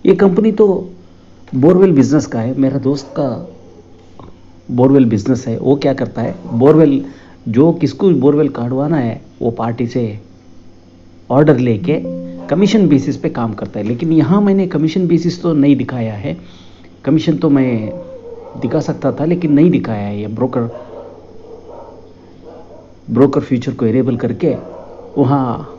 ये कंपनी तो borewell business का है, मेरा दोस्त का बोरवेल बिजनेस है। वो क्या करता है, बोरवेल जो किसको बोरवेल काटवाना है वो पार्टी से ऑर्डर लेके कमीशन बेसिस पे काम करता है। लेकिन यहाँ मैंने कमीशन बेसिस तो नहीं दिखाया है, कमीशन तो मैं दिखा सकता था लेकिन नहीं दिखाया है। ये ब्रोकर फ्यूचर को इनेबल करके वहाँ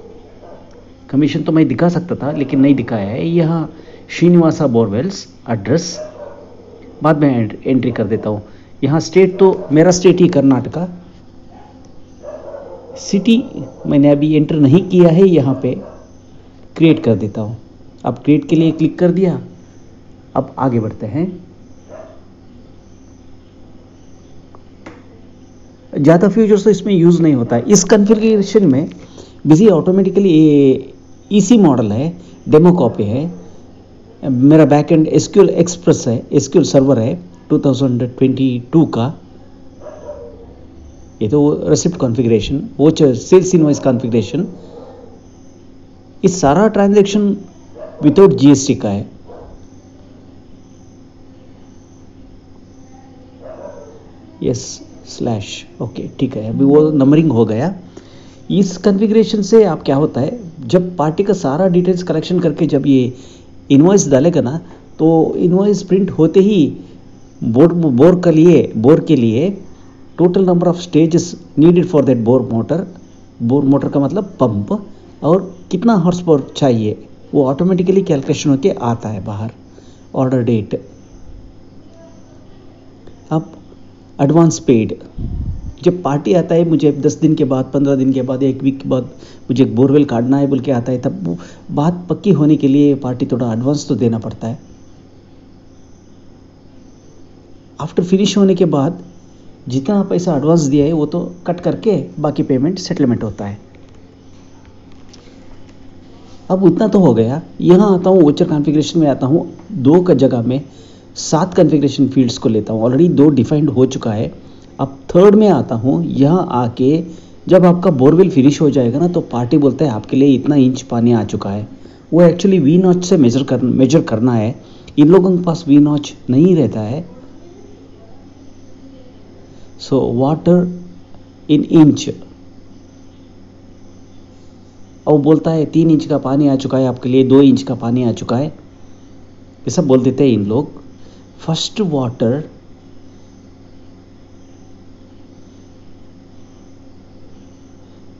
कमीशन तो मैं दिखा सकता था लेकिन नहीं दिखाया है। यहाँ श्रीनिवासा बोरवेल्स एड्रेस बाद में एंट्री कर देता हूँ। यहाँ स्टेट तो मेरा स्टेट ही कर्नाटका, सिटी मैंने अभी एंटर नहीं किया है, यहाँ पे क्रिएट कर देता हूँ। अब क्रिएट के लिए क्लिक कर दिया। अब आगे बढ़ते हैं। ज़्यादा फ्यूचर्स तो इसमें यूज़ नहीं होता है। इस कॉन्फ़िगरेशन में बिजी ऑटोमेटिकली ईसी मॉडल है, डेमो कॉपी है। मेरा बैकएंड एसक्यूएल एक्सप्रेस है, एसक्यूएल सर्वर है 2022 का। ये तो रेसिप्ट कॉन्फ़िगरेशन, वो सेल्स इनवॉइस कॉन्फ़िगरेशन। इस सारा ट्रांजैक्शन विदाउट जीएसटी का है। यस स्लैश ओके ठीक है, अभी वो नंबरिंग हो गया। इस कॉन्फ़िगरेशन से आप क्या होता है, जब पार्टी का सारा डिटेल्स कलेक्शन करके जब ये इनवॉइस डालेगा ना, तो इनवॉइस प्रिंट होते ही बोर के लिए total number of stages needed for that bore motor का मतलब पंप, और कितना हॉर्स पावर चाहिए वो ऑटोमेटिकली कैलकुलेशन होके आता है बाहर। ऑर्डर डेट, अब एडवांस पेड, जब पार्टी आता है मुझे 10 दिन के बाद, 15 दिन के बाद, 1 वीक के बाद मुझे एक बोरवेल काटना है बोल के आता है, तब वो बात पक्की होने के लिए पार्टी थोड़ा एडवांस तो देना पड़ता है। आफ्टर फिनिश होने के बाद जितना पैसा एडवांस दिया है वो तो कट करके बाकी पेमेंट सेटलमेंट होता है। अब उतना तो हो गया। यहाँ आता हूँ वोचर कॉन्फ़िगरेशन में आता हूँ, 2 का जगह में 7 कॉन्फ़िगरेशन फील्ड्स को लेता हूँ। ऑलरेडी 2 डिफाइंड हो चुका है। अब 3rd में आता हूँ। यहाँ आके जब आपका बोरवेल फिनिश हो जाएगा ना, तो पार्टी बोलता है आपके लिए इतना इंच पानी आ चुका है। वो एक्चुअली वी नॉच से मेजर करना है। इन लोगों के पास वी नॉच नहीं रहता है। सो वाटर इन इंच, और बोलता है 3 इंच का पानी आ चुका है आपके लिए, 2 इंच का पानी आ चुका है, ये सब बोल देते हैं इन लोग। फर्स्ट वाटर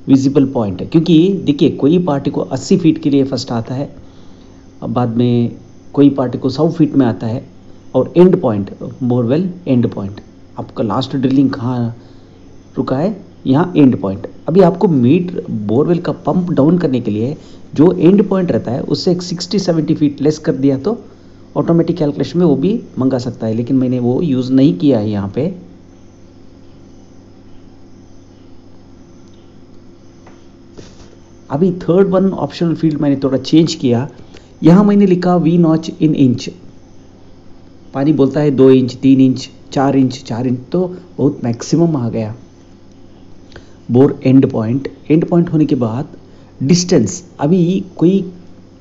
विजिबल पॉइंट है, क्योंकि देखिए कोई पार्टी को 80 फीट के लिए फर्स्ट आता है, बाद में कोई पार्टी को 100 फीट में आता है, और and point borewell and point, आपका लास्ट ड्रिलिंग कहाँ रुका है, यहाँ एंड पॉइंट। अभी आपको बोरवेल का पंप डाउन करने के लिए जो एंड पॉइंट रहता है उससे एक 60-70 फीट लेस कर दिया तो ऑटोमेटिक कैलकुलेशन में वो भी मंगा सकता है, लेकिन मैंने वो यूज़ नहीं किया है यहाँ पे। अभी 3rd वन ऑप्शनल फील्ड मैंने थोड़ा चेंज किया। यहाँ मैंने लिखा वी नॉच इन इंच। पानी बोलता है 2 इंच, 3 इंच, 4 इंच, 4 इंच तो बहुत मैक्सिमम आ गया। बोर एंड पॉइंट होने के बाद डिस्टेंस, अभी कोई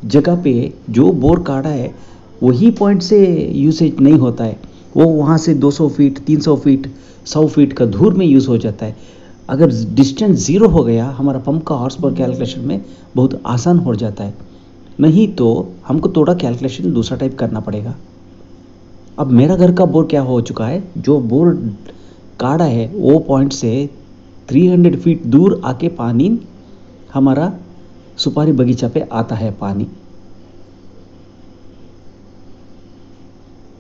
जगह पे जो बोर काटा है वही पॉइंट से यूसेज नहीं होता है, वो वहाँ से 200 फीट, 300 फीट, 100 फीट का दूर में यूज़ हो जाता है। अगर डिस्टेंस 0 हो गया हमारा पंप का हॉर्स पावर कैलकुलेशन में बहुत आसान हो जाता है, नहीं तो हमको थोड़ा कैलकुलेशन दूसरा टाइप करना पड़ेगा। अब मेरा घर का बोर क्या हो चुका है, जो बोर काटा है वो पॉइंट से 300 फीट दूर आके पानी हमारा सुपारी बगीचा पे आता है पानी।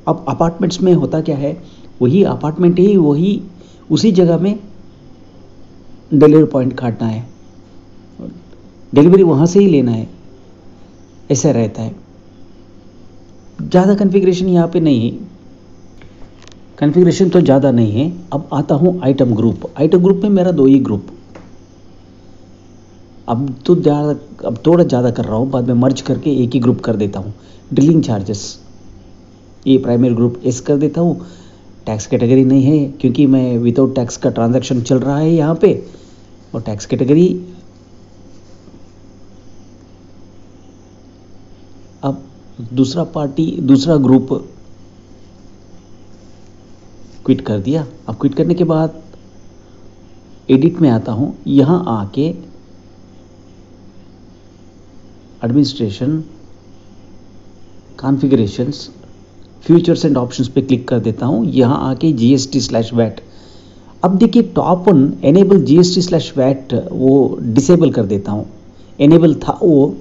अब अपार्टमेंट्स में होता क्या है, वही अपार्टमेंट ही वही उसी जगह में डिलीवरी पॉइंट काटना है, डिलीवरी वहाँ से ही लेना है, ऐसा रहता है। ज़्यादा कॉन्फ़िगरेशन यहाँ पे नहीं है, कॉन्फ़िगरेशन तो ज़्यादा नहीं है। अब आता हूँ आइटम ग्रुप में मेरा 2 ही ग्रुप। अब थोड़ा ज़्यादा कर रहा हूँ, बाद में मर्ज करके एक ही ग्रुप कर देता हूँ। ड्रिलिंग चार्जेस ये प्राइमरी ग्रुप एस कर देता हूँ। टैक्स कैटेगरी नहीं है क्योंकि मैं विदाउट टैक्स का ट्रांजैक्शन चल रहा है यहाँ पे, और टैक्स कैटेगरी अब दूसरा ग्रुप क्विट कर दिया। अब क्विट करने के बाद एडिट में आता हूँ, यहाँ आके administration, configurations, futures and options पे क्लिक कर देता हूँ। यहाँ आके GST/VAT। अब देखिए टॉप वन एनेबल GST/VAT वो डिसेबल कर देता हूँ। एनेबल था वो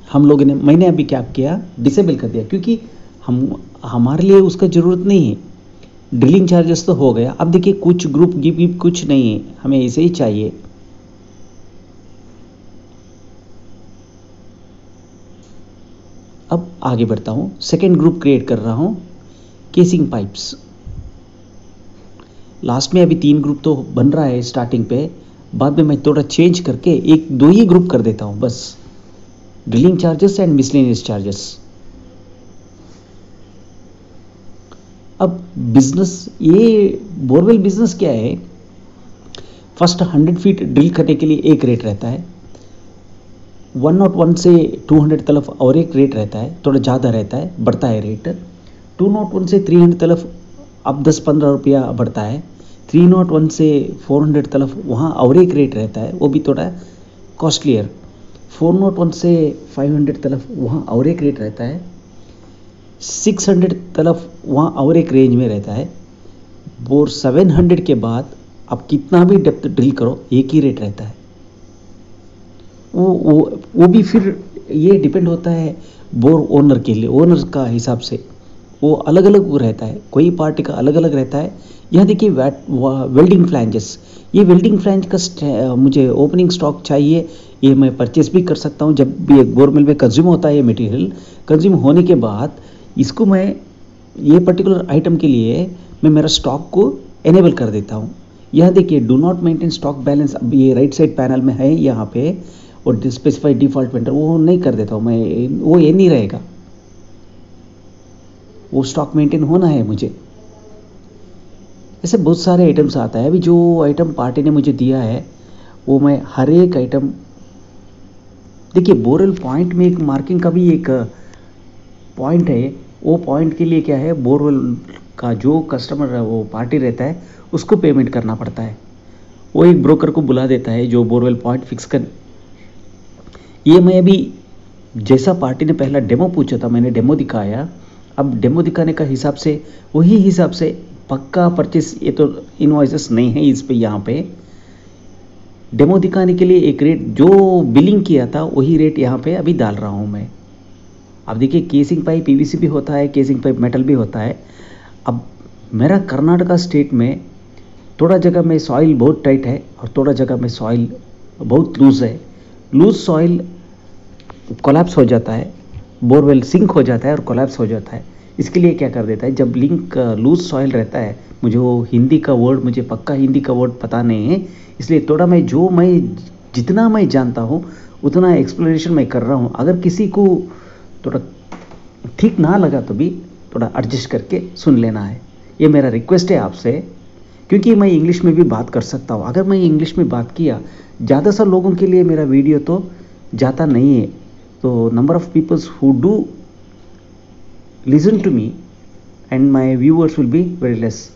हम लोगों ने, मैंने अभी क्या किया, डिसेबल कर दिया, क्योंकि हमारे लिए उसका ज़रूरत नहीं है। ड्रिलिंग चार्जेस तो हो गया। अब देखिए कुछ ग्रुप गिव कुछ नहीं है, हमें ऐसे ही चाहिए। अब आगे बढ़ता हूँ, सेकेंड ग्रुप क्रिएट कर रहा हूँ, केसिंग पाइप्स। लास्ट में अभी 3 ग्रुप तो बन रहा है स्टार्टिंग पे, बाद में मैं थोड़ा चेंज करके 1-2 ही ग्रुप कर देता हूँ बस, drilling charges and miscellaneous charges. अब बिजनेस, ये बोरवेल बिजनेस क्या है, फर्स्ट 100 फीट ड्रिल करने के लिए एक रेट रहता है, 101 से 200 तलफ और एक रेट रहता है, थोड़ा ज़्यादा रहता है, बढ़ता है रेट। 201 से 300 तलफ अब 10-15 रुपया बढ़ता है। 301 से 400 तलफ वहाँ और एक रेट रहता है, वो भी थोड़ा कॉस्टलियर। 401 से 500 तलफ वहाँ और एक रेट रहता है। 600 तलफ वहाँ और एक रेंज में रहता है। बोर 700 के बाद आप कितना भी डेप्थ ड्रिल करो एक ही रेट रहता है। वो भी फिर ये डिपेंड होता है बोर ओनर के लिए, ओनर का हिसाब से वो अलग अलग रहता है, कोई पार्टी का अलग अलग रहता है। यहाँ देखिए वेल्डिंग फ्लैंजेस, ये वेल्डिंग फ्लैंज का मुझे ओपनिंग स्टॉक चाहिए, ये मैं परचेस भी कर सकता हूँ। जब भी एक बोरवेल में कंज्यूम होता है ये मटेरियल, कंज्यूम होने के बाद इसको मैं ये पर्टिकुलर आइटम के लिए मैं मेरा स्टॉक को एनेबल कर देता हूँ। यहाँ देखिए do not maintain stock balance, अब ये राइट साइड पैनल में है यहाँ पे, और स्पेसिफाइड डिफॉल्ट वेंडर वो नहीं कर देता हूँ मैं, वो ये नहीं रहेगा, वो स्टॉक मेंटेन होना है मुझे। ऐसे बहुत सारे आइटम्स आता है। अभी जो आइटम पार्टी ने मुझे दिया है वो मैं हर एक आइटम, देखिए बोरवेल पॉइंट में एक मार्किंग का भी एक पॉइंट है, वो पॉइंट के लिए क्या है, बोरवेल का जो कस्टमर वो पार्टी रहता है उसको पेमेंट करना पड़ता है। वो एक ब्रोकर को बुला देता है जो बोरवेल पॉइंट फिक्स कर। ये मैं अभी जैसा पार्टी ने पहला डेमो पूछा था मैंने डेमो दिखाया, अब डेमो दिखाने का हिसाब से वही हिसाब से पक्का परचेस, ये तो इनवॉइसेस नहीं है इस पे, यहाँ पे डेमो दिखाने के लिए एक रेट जो बिलिंग किया था वही रेट यहाँ पे अभी डाल रहा हूँ मैं। अब देखिए केसिंग पाइप PVC भी होता है, केसिंग पाइप मेटल भी होता है। अब मेरा कर्नाटका स्टेट में थोड़ा जगह में सॉइल बहुत टाइट है और थोड़ा जगह में सॉइल बहुत लूज है। लूज सॉइल कोलैप्स हो जाता है, बोरवेल सिंक हो जाता है और कोलैप्स हो जाता है। इसके लिए क्या कर देता है, जब लिंक लूज सॉइल रहता है, मुझे वो हिंदी का वर्ड, मुझे पक्का हिंदी का वर्ड पता नहीं है, इसलिए थोड़ा मैं जितना मैं जानता हूँ उतना एक्सप्लेनेशन मैं कर रहा हूँ। अगर किसी को थोड़ा ठीक ना लगा तो भी थोड़ा एडजस्ट करके सुन लेना है, ये मेरा रिक्वेस्ट है आपसे, क्योंकि मैं इंग्लिश में भी बात कर सकता हूँ। अगर मैं इंग्लिश में बात किया, ज़्यादा सा लोगों के लिए मेरा वीडियो तो जाता नहीं है, तो number of peoples who do listen to me and my viewers will be very less.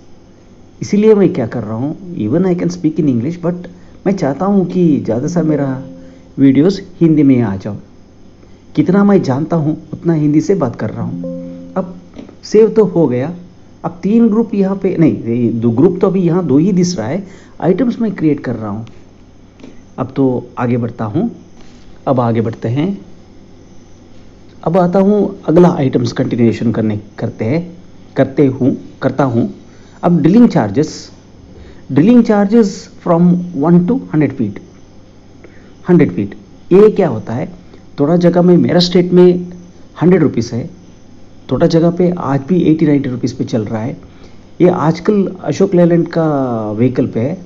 इसीलिए मैं क्या कर रहा हूँ, even I can speak in English, but मैं चाहता हूँ कि ज़्यादा सा मेरा वीडियोस हिंदी में आ जाओ। कितना मैं जानता हूँ उतना हिंदी से बात कर रहा हूँ। अब सेव तो हो गया। अब 3 ग्रुप यहाँ पे नहीं, 2 ग्रुप तो अभी यहाँ 2 ही दिस रहा है, आइटम्स मैं क्रिएट कर रहा हूँ। अब तो आगे बढ़ता हूँ, अब आगे बढ़ते हैं। अब आता हूँ अगला आइटम्स कंटिन्यूएशन करता हूँ। अब drilling charges from 1 to 100 feet. 100 feet ये क्या होता है, थोड़ा जगह में मेरा स्टेट में 100 रुपीज़ है, थोड़ा जगह पे आज भी 80-90 रुपीज़ पे चल रहा है। ये आजकल अशोक लेलैंड का व्हीकल पे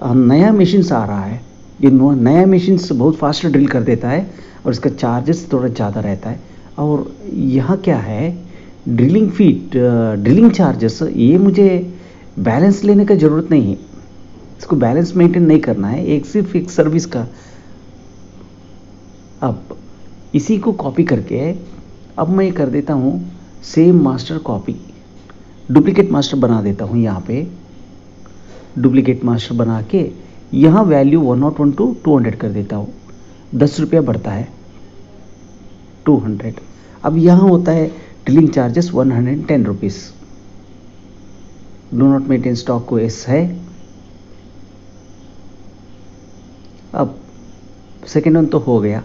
नया मशीन्स आ रहा है, ये नया मशीन्स बहुत फास्ट ड्रिल कर देता है और इसका चार्जेस थोड़ा ज़्यादा रहता है। और यहाँ क्या है, ड्रिलिंग चार्जेस, ये मुझे बैलेंस लेने का ज़रूरत नहीं है, इसको बैलेंस मेंटेन नहीं करना है, सिर्फ एक सर्विस का। अब इसी को कॉपी करके अब मैं कर देता हूँ same master copy, duplicate master बना देता हूँ। यहाँ पे डुप्लीकेट मास्टर बना के यहाँ वैल्यू 101 टू 200 कर देता हूँ। 10 रुपया बढ़ता है 200। अब यहाँ होता है dealing charges 110 rupees. Do not maintain stock को एस है। अब सेकेंड वन तो हो गया।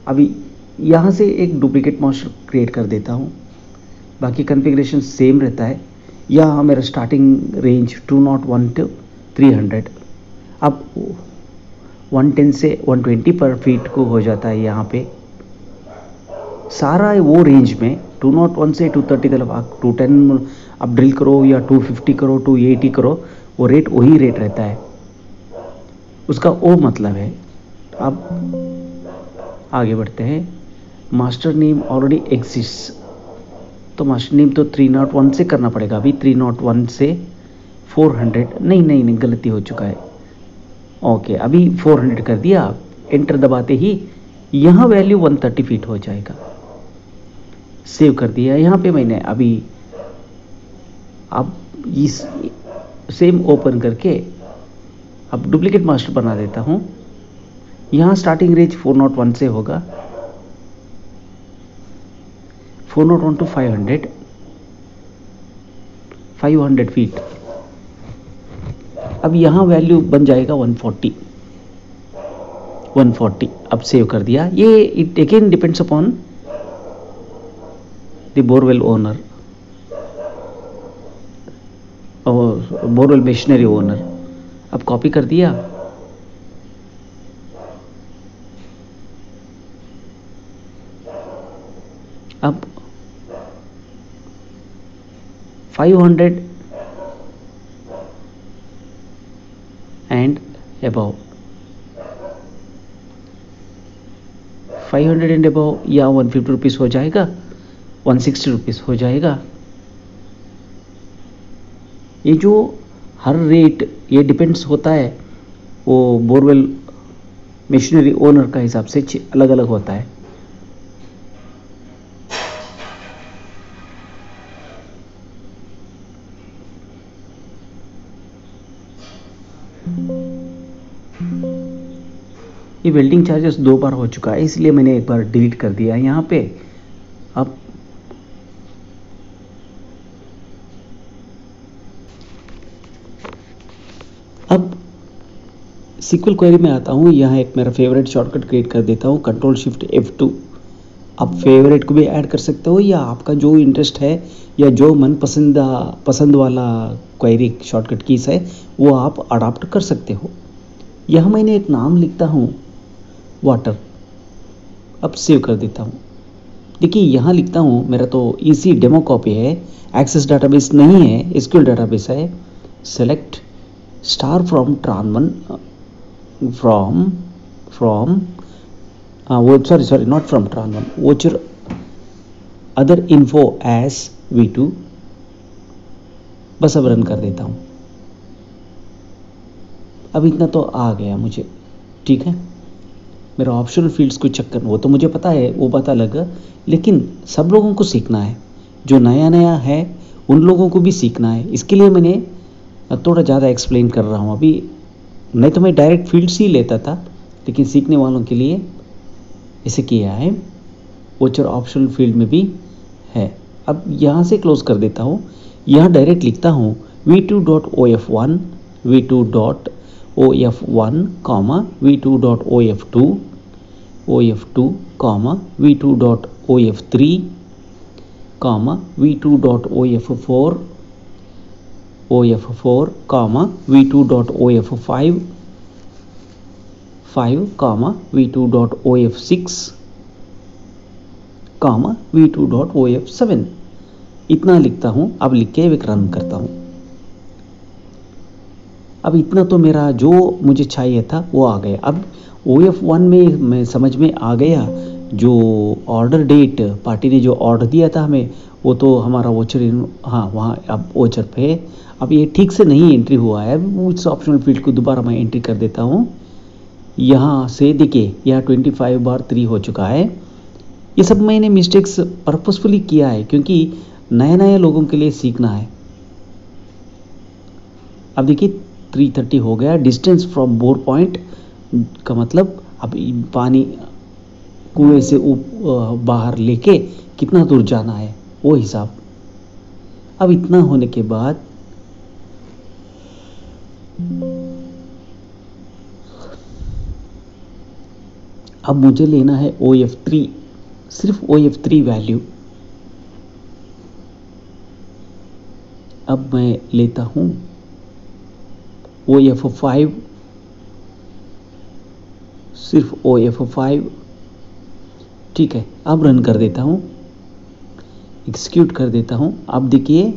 अभी यहाँ से एक डुप्लीकेट मास्टर क्रिएट कर देता हूँ। बाकी कॉन्फ़िगरेशन सेम रहता है। यहाँ मेरा स्टार्टिंग रेंज 201 टू 300। अब 110 से 120 पर फीट को हो जाता है। यहाँ पे सारा वो रेंज में 201 से 230 तक आप 210 आप ड्रिल करो या 250 करो 280 करो, वो रेट वही रेट रहता है। उसका वो मतलब है। अब आगे बढ़ते हैं। मास्टर नेम ऑलरेडी एग्जिस्ट, तो मास्टर नेम तो 301 से करना पड़ेगा। अभी 301 से 400 नहीं गलती हो चुका है। ओके, अभी 400 कर दिया। एंटर दबाते ही यहाँ वैल्यू 130 फीट हो जाएगा। सेव कर दिया। यहाँ पे मैंने अभी अब इस सेम ओपन करके अब डुप्लीकेट मास्टर बना देता हूँ। यहाँ स्टार्टिंग रेंज 401 से होगा, 401 टू 500 फीट। अब यहाँ वैल्यू बन जाएगा 140। अब सेव कर दिया। ये it again depends upon the borewell owner और बोरवेल मशीनरी ओनर। अब कॉपी कर दिया। अब 500 एंड अबव, 500 एंड अबव या 150 रुपीज़ हो जाएगा, 160 रुपीज़ हो जाएगा। ये जो हर रेट ये डिपेंड्स होता है वो बोरवेल मशीनरी ओनर का हिसाब से अलग अलग होता है। ये वेल्डिंग चार्जेस 2 बार हो चुका है, इसलिए मैंने एक बार डिलीट कर दिया यहाँ पे। अब सीक्वल क्वेरी में आता हूँ। यहाँ एक मेरा फेवरेट शॉर्टकट क्रिएट कर देता हूँ, कंट्रोल शिफ्ट F2। आप फेवरेट को भी ऐड कर सकते हो या आपका जो इंटरेस्ट है या जो मन पसंद वाला क्वेरी शॉर्टकट कीज है वो आप अडॉप्ट कर सकते हो। यहाँ मैंने एक नाम लिखता हूँ वाटर। अब सेव कर देता हूँ। देखिए यहाँ लिखता हूँ, मेरा तो इजी डेमो कॉपी है, एक्सेस डाटाबेस नहीं है, एसक्यूएल डाटाबेस है। Select star from tran1 sorry not from tran1, voucher other info as v2। बस अब रन कर देता हूँ। अब इतना तो आ गया मुझे, ठीक है। मेरा ऑप्शनल फील्ड्स को चेक करना, वो तो मुझे पता है, वो पता लगा, लेकिन सब लोगों को सीखना है। जो नया है उन लोगों को भी सीखना है। इसके लिए मैंने थोड़ा ज़्यादा एक्सप्लेन कर रहा हूँ अभी। नहीं तो मैं डायरेक्ट फील्ड्स ही लेता था, लेकिन सीखने वालों के लिए इसे किया है। वोचर ऑप्शनल फील्ड में भी है। अब यहाँ से क्लोज कर देता हूँ। यहाँ डायरेक्ट लिखता हूँ v2.of1 v2.of1 v2.of2 of2 v2.of3 v2.of4 of4 v2.of5 v2.of6 v2.of7 इतना लिखता हूँ। अब लिख के एक रन करता हूँ। अब इतना तो मेरा जो मुझे चाहिए था वो आ गया। अब OF1 में मैं समझ में आ गया, जो ऑर्डर डेट पार्टी ने जो ऑर्डर दिया था हमें, वो तो हमारा वोचर हाँ वहाँ अब वोचर पे। अब ये ठीक से नहीं एंट्री हुआ है। अब इस ऑप्शनल फील्ड को दोबारा मैं एंट्री कर देता हूँ। यहाँ से देखिए, यहाँ 25/3 हो चुका है। ये सब मैंने मिस्टेक्स पर्पसफुली किया है क्योंकि नए नए लोगों के लिए सीखना है। अब देखिए 330 हो गया। डिस्टेंस फ्रॉम बोर पॉइंट का मतलब अब पानी कुएं से बाहर लेके कितना दूर जाना है वो हिसाब। अब इतना होने के बाद अब मुझे लेना है OF3, सिर्फ OF3 वैल्यू। अब मैं लेता हूं OF5, सिर्फ OF5। ठीक है, अब रन कर देता हूं, एग्जीक्यूट कर देता हूं। अब देखिए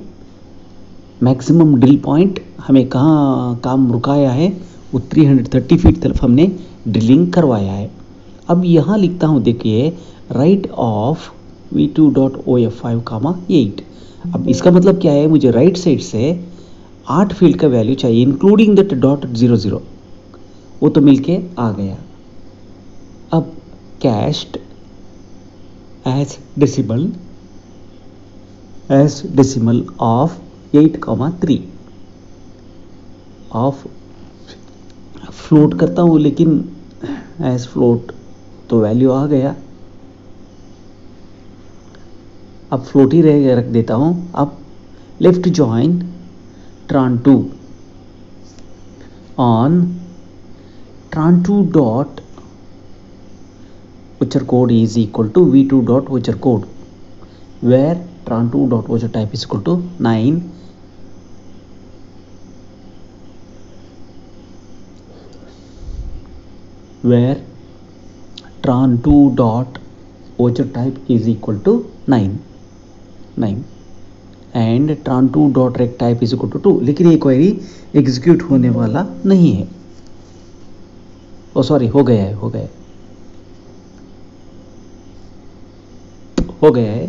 मैक्सिमम ड्रिल पॉइंट हमें कहाँ काम रुकाया है, वो 330 फीट तरफ हमने ड्रिलिंग करवाया है। अब यहाँ लिखता हूँ, देखिए राइट ऑफ V2.OF5, 8। अब इसका मतलब क्या है, मुझे राइट साइड से 8 फील्ड का वैल्यू चाहिए इंक्लूडिंग दैट .00, वो तो मिलके आ गया। अब cast as decimal of 8,3 of float करता हूँ, लेकिन एज फ्लोट तो वैल्यू आ गया। अब फ्लोट ही रख देता हूँ। अब left join tran2 on tran2 dot vector code is equal to v2 dot vector code, where tran2 dot vector type is equal to 9, where tran2 dot vector type is equal to 9 and tran2 dot rect type is equal to 2। लेकिन ये query execute होने वाला नहीं है। ओ sorry, हो गया है।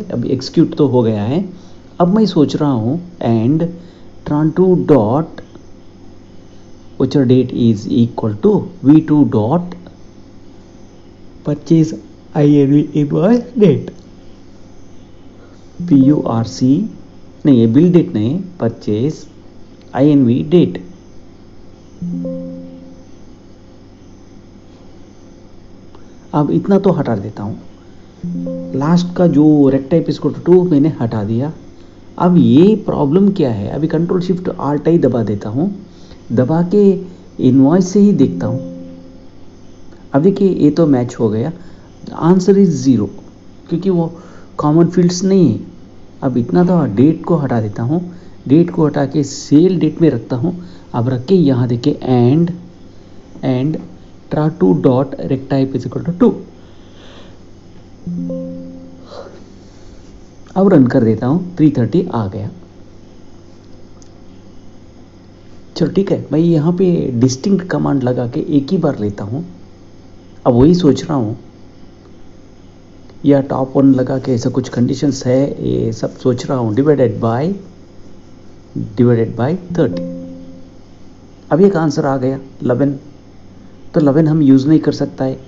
अब एग्जीक्यूट तो हो गया है। अब मैं सोच रहा हूँ and tran2 dot vector date is equal to v2 dot purchase INV invoice date, PURC नहीं, ये बिल डेट नहीं, परचेज INV डेट। अब इतना तो हटा देता हूँ। लास्ट का जो रेक्ट टाइप इसको 2 मैंने हटा दिया। अब ये प्रॉब्लम क्या है, अभी कंट्रोल शिफ्ट आल्ट ही दबा देता हूँ, दबा के इनवॉइस से ही देखता हूँ। अब देखिए ये तो मैच हो गया, आंसर इज 0 क्योंकि वो कॉमन फील्ड्स नहीं है। अब इतना तो डेट को हटा देता हूँ, डेट को हटा के सेल डेट में रखता हूँ। अब रख के यहाँ देखिए and tran2 dot rect type is equal to 2। अब रन कर देता हूँ, 330 आ गया। चलो ठीक है, मैं यहाँ पे डिस्टिंक्ट कमांड लगा के एक ही बार लेता हूँ। अब वही सोच रहा हूँ, या टॉप 1 लगा के ऐसा कुछ कंडीशंस है, ये सब सोच रहा हूँ। Divided by 30। अब एक आंसर आ गया 11। तो 11 हम यूज़ नहीं कर सकता है,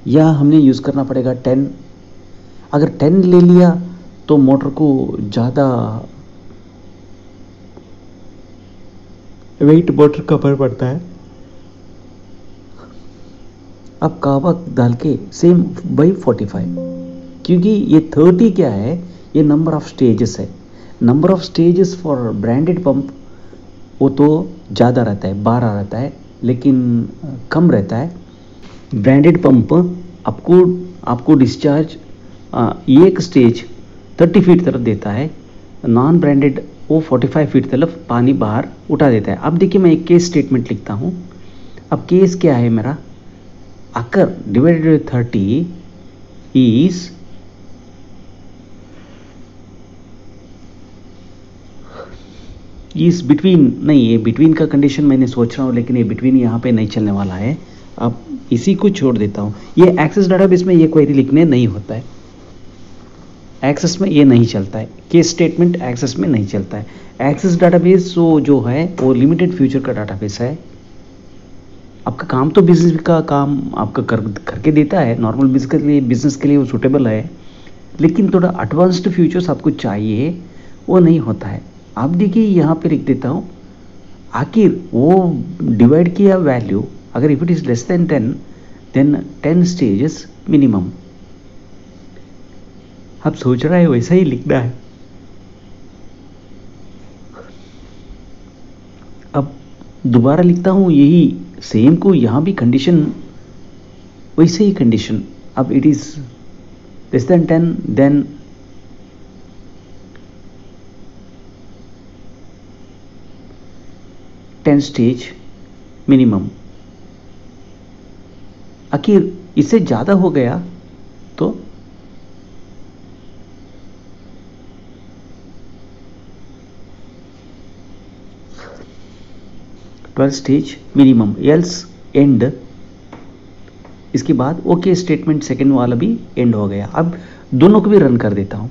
या हमने यूज़ करना पड़ेगा 10। अगर 10 ले लिया तो मोटर को ज़्यादा वेट मोटर कवर पड़ता है। अब कावक डाल के सेम बाई 45, क्योंकि ये 30 क्या है, ये नंबर ऑफ स्टेजेस है। Number of stages for branded pump वो तो ज़्यादा रहता है, 12 रहता है, लेकिन कम रहता है। ब्रांडेड पंप आपको डिस्चार्ज एक स्टेज 30 फीट तरफ देता है, नॉन ब्रांडेड वो 45 फीट तरफ पानी बाहर उठा देता है। अब देखिए मैं एक केस स्टेटमेंट लिखता हूँ। अब केस क्या है मेरा, अकर डिवाइडेड 30 इज बिटवीन, नहीं ये बिटवीन का कंडीशन मैंने सोच रहा हूँ, लेकिन ये बिटवीन यहाँ पे नहीं चलने वाला है। अब इसी को छोड़ देता हूँ। ये एक्सेस डाटाबेस में ये क्वेरी लिखने नहीं होता है, एक्सेस में ये नहीं चलता है। केस स्टेटमेंट एक्सेस में नहीं चलता है। एक्सेस डाटाबेस जो है वो लिमिटेड फ्यूचर का डाटाबेस है। आपका काम तो बिजनेस का काम आपका करके देता है, नॉर्मल बिजनेस के लिए वो सूटेबल है, लेकिन थोड़ा एडवांस्ड फीचर्स आपको चाहिए वो नहीं होता है। आप देखिए यहाँ पे लिख देता हूँ, आखिर वो डिवाइड किया वैल्यू अगर if it is less than 10 then 10 stages minimum. आप सोच रहे हैं वैसा ही लिखना है। अब दोबारा लिखता हूं यही सेम को, यहां भी कंडीशन वैसे ही कंडीशन। अब it is less than 10 then 10 stage minimum. आखिर इससे ज्यादा हो गया तो twelve stage minimum, else end. इसके बाद ओके स्टेटमेंट सेकंड वाला भी एंड हो गया। अब दोनों को भी रन कर देता हूं,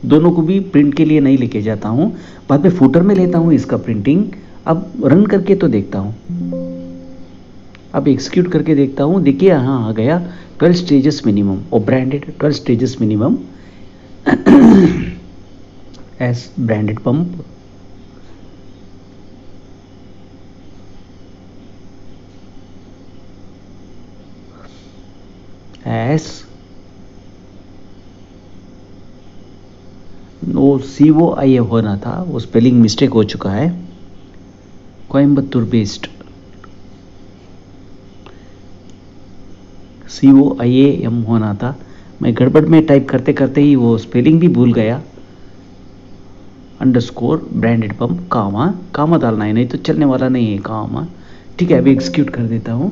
दोनों को भी प्रिंट के लिए नहीं लेके जाता हूं, बाद में फुटर में लेता हूं इसका प्रिंटिंग। अब रन करके तो देखता हूं, अब एग्जीक्यूट करके देखता हूं। देखिए यहाँ आ गया 12 स्टेजेस मिनिमम और branded 12 stages minimum S branded pump. S वो COIA होना था, वो स्पेलिंग मिस्टेक हो चुका है। कोयम्बतूर बेस्ड COIAM होना था, मैं गड़बड़ में टाइप करते करते ही वो स्पेलिंग भी भूल गया। अंडरस्कोर ब्रांडेड पंप कामा, कामा डालना है नहीं तो चलने वाला नहीं है कामा। ठीक है, अभी एग्जीक्यूट कर देता हूँ।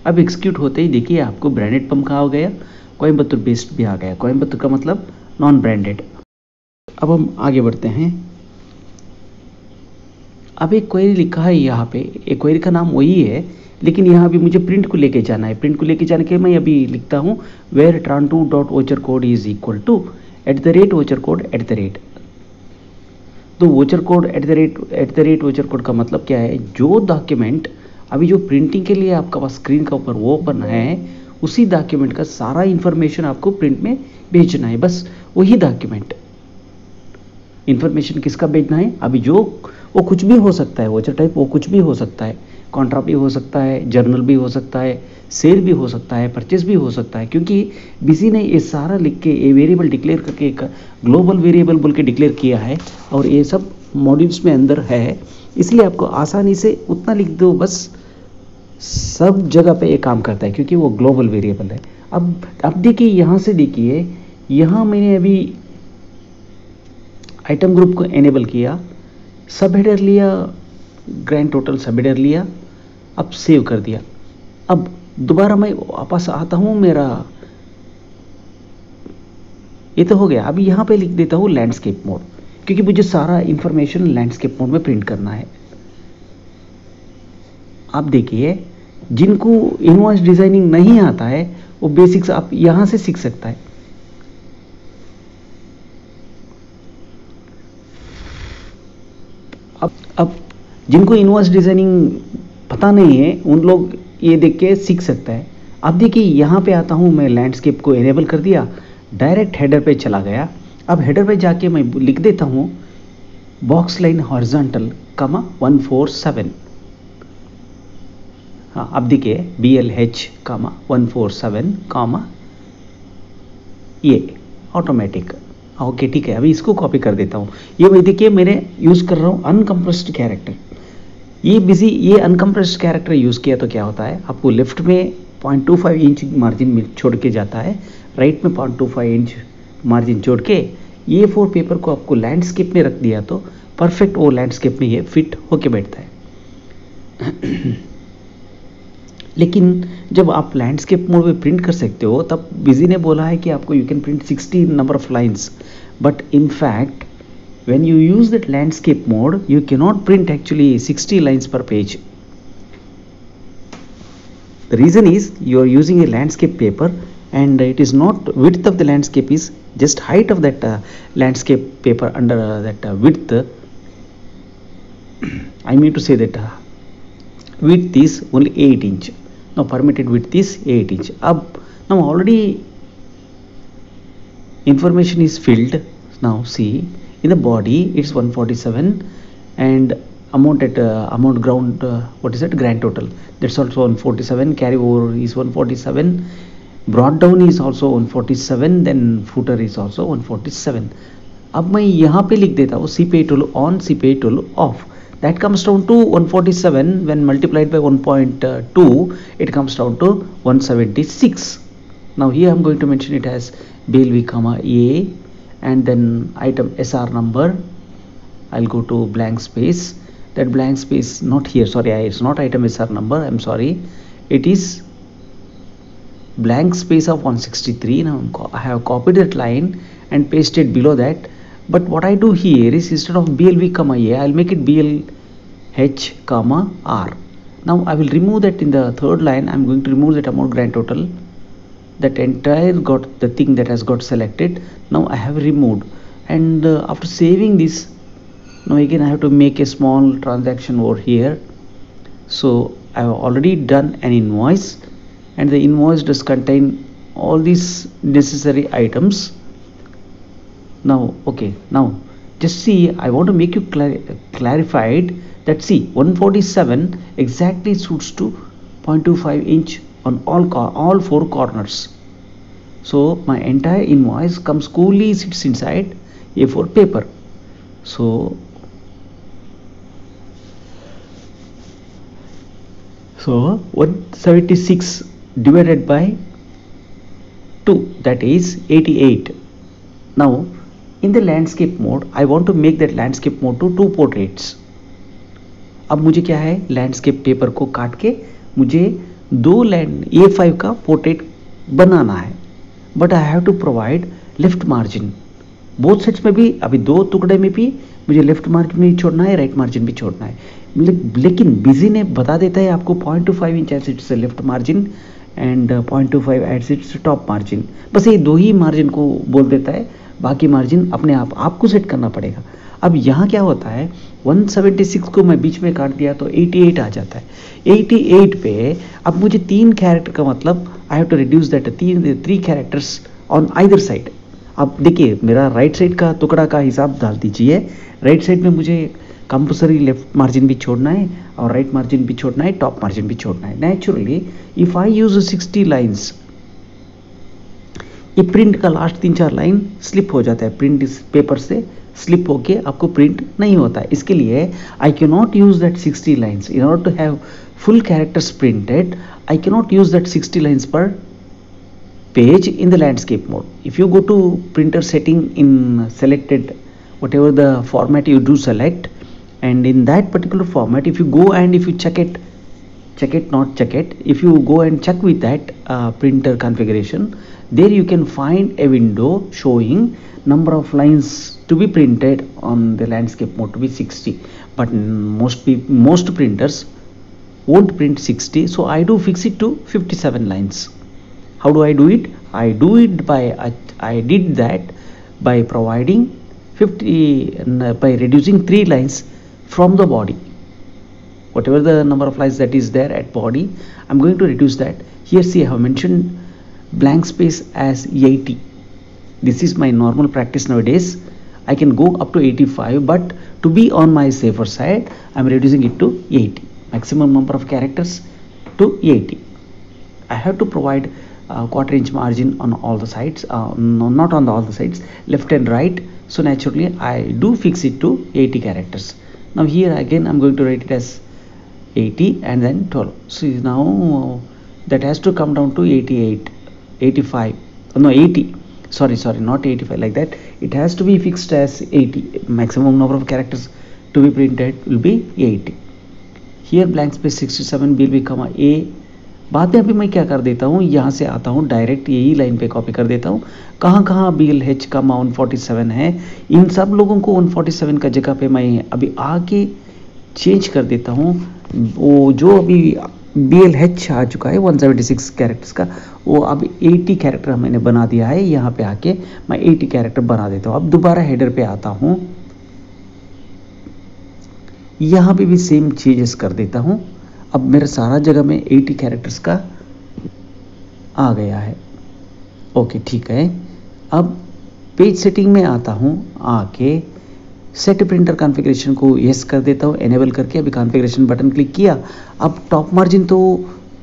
अब एग्जीक्यूट होते ही देखिए आपको ब्रांडेड पंप का आ गया, कोयम्बतूर बेस्ड भी आ गया। कोयम्बतूर का मतलब नॉन ब्रांडेड। अब हम आगे बढ़ते हैं। अब एक क्वेरी लिखा है यहाँ पे, एक क्वेरी का नाम वही है लेकिन यहाँ भी मुझे प्रिंट को लेके जाना है। प्रिंट को लेके जाने के मैं अभी लिखता हूँ where tran2 dot voucher code is equal to @ voucher code @ तो वोचर कोड @ वोचर कोड का मतलब क्या है, जो डॉक्यूमेंट अभी जो प्रिंटिंग के लिए आपका पास स्क्रीन का ऊपर वो ओपन है उसी डॉक्यूमेंट का सारा इंफॉर्मेशन आपको प्रिंट में भेजना है। बस वही डॉक्यूमेंट इंफॉर्मेशन किसका भेजना है, अभी जो वो कुछ भी हो सकता है, वोचर टाइप वो कुछ भी हो सकता है, कॉन्ट्रा भी हो सकता है, जर्नल भी हो सकता है, सेल भी हो सकता है, परचेस भी हो सकता है। क्योंकि बिजी ने ये सारा लिख के ये वेरिएबल डिक्लेयर करके एक ग्लोबल वेरिएबल बोल के डिक्लेयर किया है और ये सब मॉड्यूल्स में अंदर है, इसलिए आपको आसानी से उतना लिख दो बस, सब जगह पे ये काम करता है क्योंकि वो ग्लोबल वेरिएबल है। अब देखिए यहाँ से देखिए, यहाँ मैंने अभी आइटम ग्रुप को एनेबल किया, सब हेडर लिया, ग्रैंड टोटल सब हेडर लिया, अब सेव कर दिया। अब दोबारा मैं वापस आता हूँ, मेरा ये तो हो गया। अभी यहाँ पे लिख देता हूँ लैंडस्केप मोड क्योंकि मुझे सारा इंफॉर्मेशन लैंडस्केप मोड में प्रिंट करना है। आप देखिए जिनको इनवॉइस डिजाइनिंग नहीं आता है वो बेसिक्स आप यहाँ से सीख सकता है। अब जिनको इनवॉइस डिजाइनिंग पता नहीं है उन लोग ये देख के सीख सकता है। अब देखिए यहाँ पे आता हूँ, मैं लैंडस्केप को इनेबल कर दिया, डायरेक्ट हेडर पे चला गया। अब हेडर पे जाके मैं लिख देता हूँ बॉक्स लाइन हॉरिजॉन्टल 147। हाँ अब देखिए BLH 147 ये ऑटोमेटिक। ओके ठीक है, अभी इसको कॉपी कर देता हूँ। ये मैं देखिए मैंने यूज़ कर रहा हूँ अनकम्प्रेस्ड कैरेक्टर। ये अनकम्प्रेस्ड कैरेक्टर यूज़ किया तो क्या होता है, आपको लेफ्ट में 0.25 इंच मार्जिन में छोड़ के जाता है, राइट में 0.25 इंच मार्जिन छोड़ के A4 पेपर को आपको लैंडस्केप में रख दिया तो परफेक्ट वो लैंडस्केप में ये फिट होके बैठता है। लेकिन जब आप लैंडस्केप मोड में प्रिंट कर सकते हो तब बिजी ने बोला है कि आपको you can print 60 number of lines, but in fact when you use that landscape mode you cannot print actually 60 lines per page. The reason is you are using a landscape paper and it is not width of the landscape is just height of that landscape paper under that width. I mean to say that width is only 8 inch. Now permitted width is 8 inch. Now already information is filled. Now see, in the body it's 147, and amount at amount ground, what is it, grand total, that's also 147, carry over is 147, brought down is also 147, then footer is also 147. अब मैं यहाँ पे लिख देता हूँ CPI total on, CPI total off. That comes down to 147. When multiplied by 1.2, it comes down to 176. Now here I'm going to mention it as BLV comma A, and then item SR number. I'll go to blank space. That blank space, not here, sorry, it's not item SR number, I'm sorry. It is blank space of 163. Now I have copied that line and pasted below that. But what I do here is, instead of BLV comma A, I'll make it BLH comma R. Now I will remove that. In the third line, I'm going to remove that amount grand total. That entire got the thing that has got selected. Now I have removed, and after saving this, now again I have to make a small transaction over here. So I have already done an invoice, and the invoice does contain all these necessary items. Now okay, now just see, I want to make you clarified that see, 147 exactly suits to 0.25 inch on all four corners. So my entire invoice comes coolly, sits inside A4 paper. So 176 divided by 2, that is 88. Now in the landscape mode, I want to make that landscape mode to 2 portraits. अब मुझे क्या है, landscape paper को काट के मुझे 2 A5 का portrait बनाना है, but I have to provide left margin both sides में भी. अभी 2 टुकड़े में भी मुझे लेफ्ट मार्जिन भी छोड़ना है, राइट मार्जिन भी छोड़ना है. लेकिन बिजी ने बता देता है आपको 0.25 inch as its left margin and 0.25 as its top margin. बस ये 2 ही मार्जिन को बोल देता है, बाकी मार्जिन अपने आप आपको सेट करना पड़ेगा. अब यहाँ क्या होता है, 176 को मैं बीच में काट दिया तो 88 आ जाता है. 88 पे अब मुझे 3 कैरेक्टर का मतलब I have to reduce that 3 characters on either side. अब देखिए मेरा राइट साइड का टुकड़ा का हिसाब डाल दीजिए. राइट साइड में मुझे कंपल्सरी लेफ्ट मार्जिन भी छोड़ना है और राइट मार्जिन भी छोड़ना है, टॉप मार्जिन भी छोड़ना है. Naturally if I use 60 lines, ये प्रिंट का लास्ट 3-4 लाइन स्लिप हो जाता है, प्रिंट इस पेपर से स्लिप होके आपको प्रिंट नहीं होता है. इसके लिए I can not use that 60 lines. In order to have full characters printed, I can not use that 60 lines पर page in the landscape mode. If you go to printer setting in selected whatever the format you do select, and in that particular format, if you go and if you check it, if you go and check with that printer configuration, there you can find a window showing number of lines to be printed on the landscape mode to be 60. But most printers won't print 60, so I do fix it to 57 lines. How do I do it? I do it by I did that by providing 50 by reducing 3 lines from the body. Whatever the number of lines that is there at body, I'm going to reduce that. Here see, I have mentioned blank space as 80. This is my normal practice nowadays. I can go up to 85, but to be on my safer side, I'm reducing it to 80. Maximum number of characters to 80. I have to provide quarter inch margin on all the sides, no, not on all the sides, left and right. So naturally I do fix it to 80 characters. Now here again I'm going to write it as 80 and then 12. So now that has to come down to 88, 85, no 80, sorry not 85 like that. It has to be fixed as 80. Maximum number of characters to be printed will be 80. Here blank space 67 will become a. बाद में अभी मैं क्या कर देता हूँ, यहाँ से आता हूँ डायरेक्ट यही लाइन पे कॉपी कर देता हूँ. कहाँ BLH का 147 है, इन सब लोगों को 147 का जगह पे मैं अभी आके चेंज कर देता हूँ. वो जो अभी BLH आ चुका है 176 कैरेक्टर्स का, वो अब 80 कैरेक्टर मैंने बना दिया है. यहाँ पे आके मैं 80 कैरेक्टर बना देता हूँ. अब दोबारा हेडर पे आता हूँ, यहाँ पे भी सेम चेंजेस कर देता हूँ. अब मेरा सारा जगह में 80 कैरेक्टर्स का आ गया है. ओके ठीक है. अब पेज सेटिंग में आता हूँ, आके सेट प्रिंटर कॉन्फ़िगरेशन को यस कर देता हूँ, एनेबल करके अभी कॉन्फ़िगरेशन बटन क्लिक किया। अब टॉप मार्जिन तो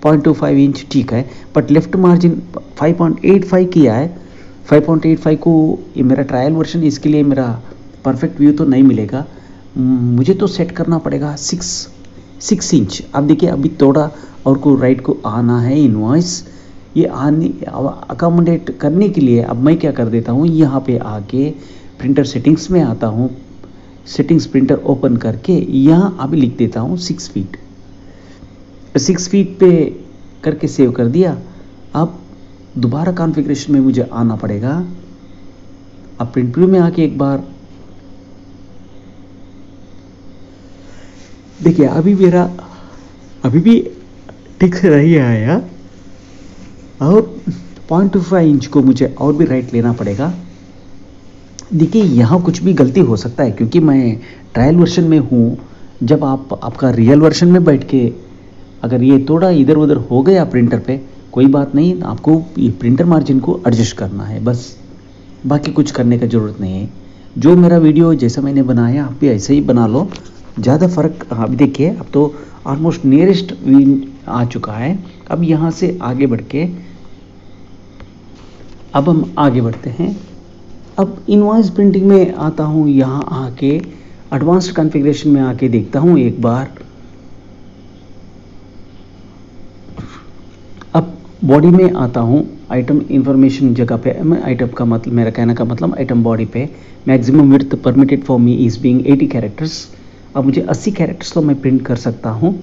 0.25 इंच ठीक है, बट लेफ्ट मार्जिन 5.85 किया है। 5.85 को ये मेरा ट्रायल वर्जन, इसके लिए मेरा परफेक्ट व्यू तो नहीं मिलेगा, मुझे तो सेट करना पड़ेगा 6 इंच। अब देखिए अभी थोड़ा और को राइट को आना है इनवॉइस, ये आने अकोमोडेट करने के लिए अब मैं क्या कर देता हूँ, यहाँ पे आके प्रिंटर सेटिंग्स में आता हूँ, सेटिंग्स प्रिंटर ओपन करके यहाँ अभी लिख देता हूँ 6 फीट। 6 फीट पे करके सेव कर दिया। अब दोबारा कॉन्फ़िगरेशन में मुझे आना पड़ेगा। अब प्रिंट व्यू में आके एक बार देखिए अभी मेरा अभी भी ठीक से नहीं आया और 0.25 इंच को मुझे और भी राइट लेना पड़ेगा। देखिए यहाँ कुछ भी गलती हो सकता है क्योंकि मैं ट्रायल वर्जन में हूँ। जब आपका रियल वर्जन में बैठ के अगर ये थोड़ा इधर उधर हो गया प्रिंटर पे, कोई बात नहीं, आपको ये प्रिंटर मार्जिन को एडजस्ट करना है बस, बाकी कुछ करने का ज़रूरत नहीं है। जो मेरा वीडियो जैसा मैंने बनाया आप भी ऐसे ही बना लो, ज़्यादा फ़र्क अभी देखिए अब तो ऑलमोस्ट नियरेस्ट आ चुका है। अब यहाँ से आगे बढ़ के अब हम आगे बढ़ते हैं। अब इनवॉइस प्रिंटिंग में आता हूँ, यहाँ आके एडवांस्ड कॉन्फ़िगरेशन में आके देखता हूँ एक बार। अब बॉडी में आता हूँ, आइटम इंफॉर्मेशन जगह पे मैं आइटम का मतलब, मेरा कहने का मतलब आइटम बॉडी पे maximum width permitted for me is being 80 characters. अब मुझे 80 कैरेक्टर्स तो मैं प्रिंट कर सकता हूँ,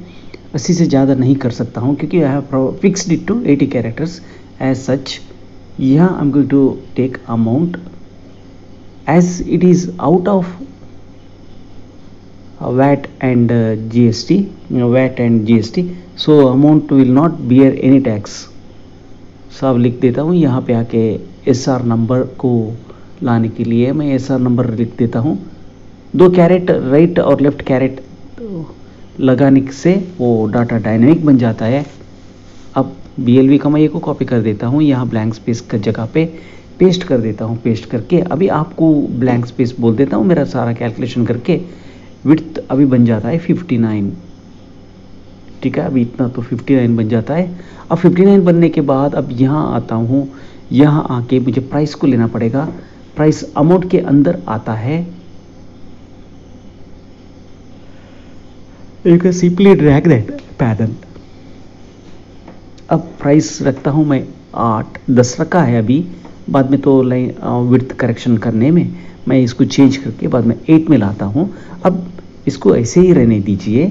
80 से ज़्यादा नहीं कर सकता हूँ क्योंकि I have fixed it to 80 characters as such. यहाँ I am going to take amount as it is out of VAT and GST, so amount will not bear any tax। सब लिख देता हूँ। यहाँ पे आके SR नंबर को लाने के लिए मैं SR नंबर लिख देता हूँ। 2 कैरेट राइट और लेफ्ट कैरेट लगाने से वो डाटा डायनेमिक बन जाता है। अब BLV का मैं ये को कॉपी कर देता हूँ, यहाँ ब्लैंक स्पेस का जगह पे पेस्ट कर देता हूँ। पेस्ट करके अभी आपको ब्लैंक स्पेस बोल देता हूँ, मेरा सारा कैलकुलेशन करके विड्थ अभी बन जाता है 59। ठीक है, अभी इतना तो 59 बन जाता है। अब 59 बनने के बाद अब यहाँ आता हूँ, यहाँ आके मुझे प्राइस को लेना पड़ेगा। प्राइस अमाउंट के अंदर आता है, एक सिंपली ड्रैग दैट पैटर्न। अब प्राइस रखता हूँ मैं 8, 10 रखा है अभी, बाद में तो लाइन विड्थ करेक्शन करने में मैं इसको चेंज करके बाद में 8 में लाता हूँ। अब इसको ऐसे ही रहने दीजिए।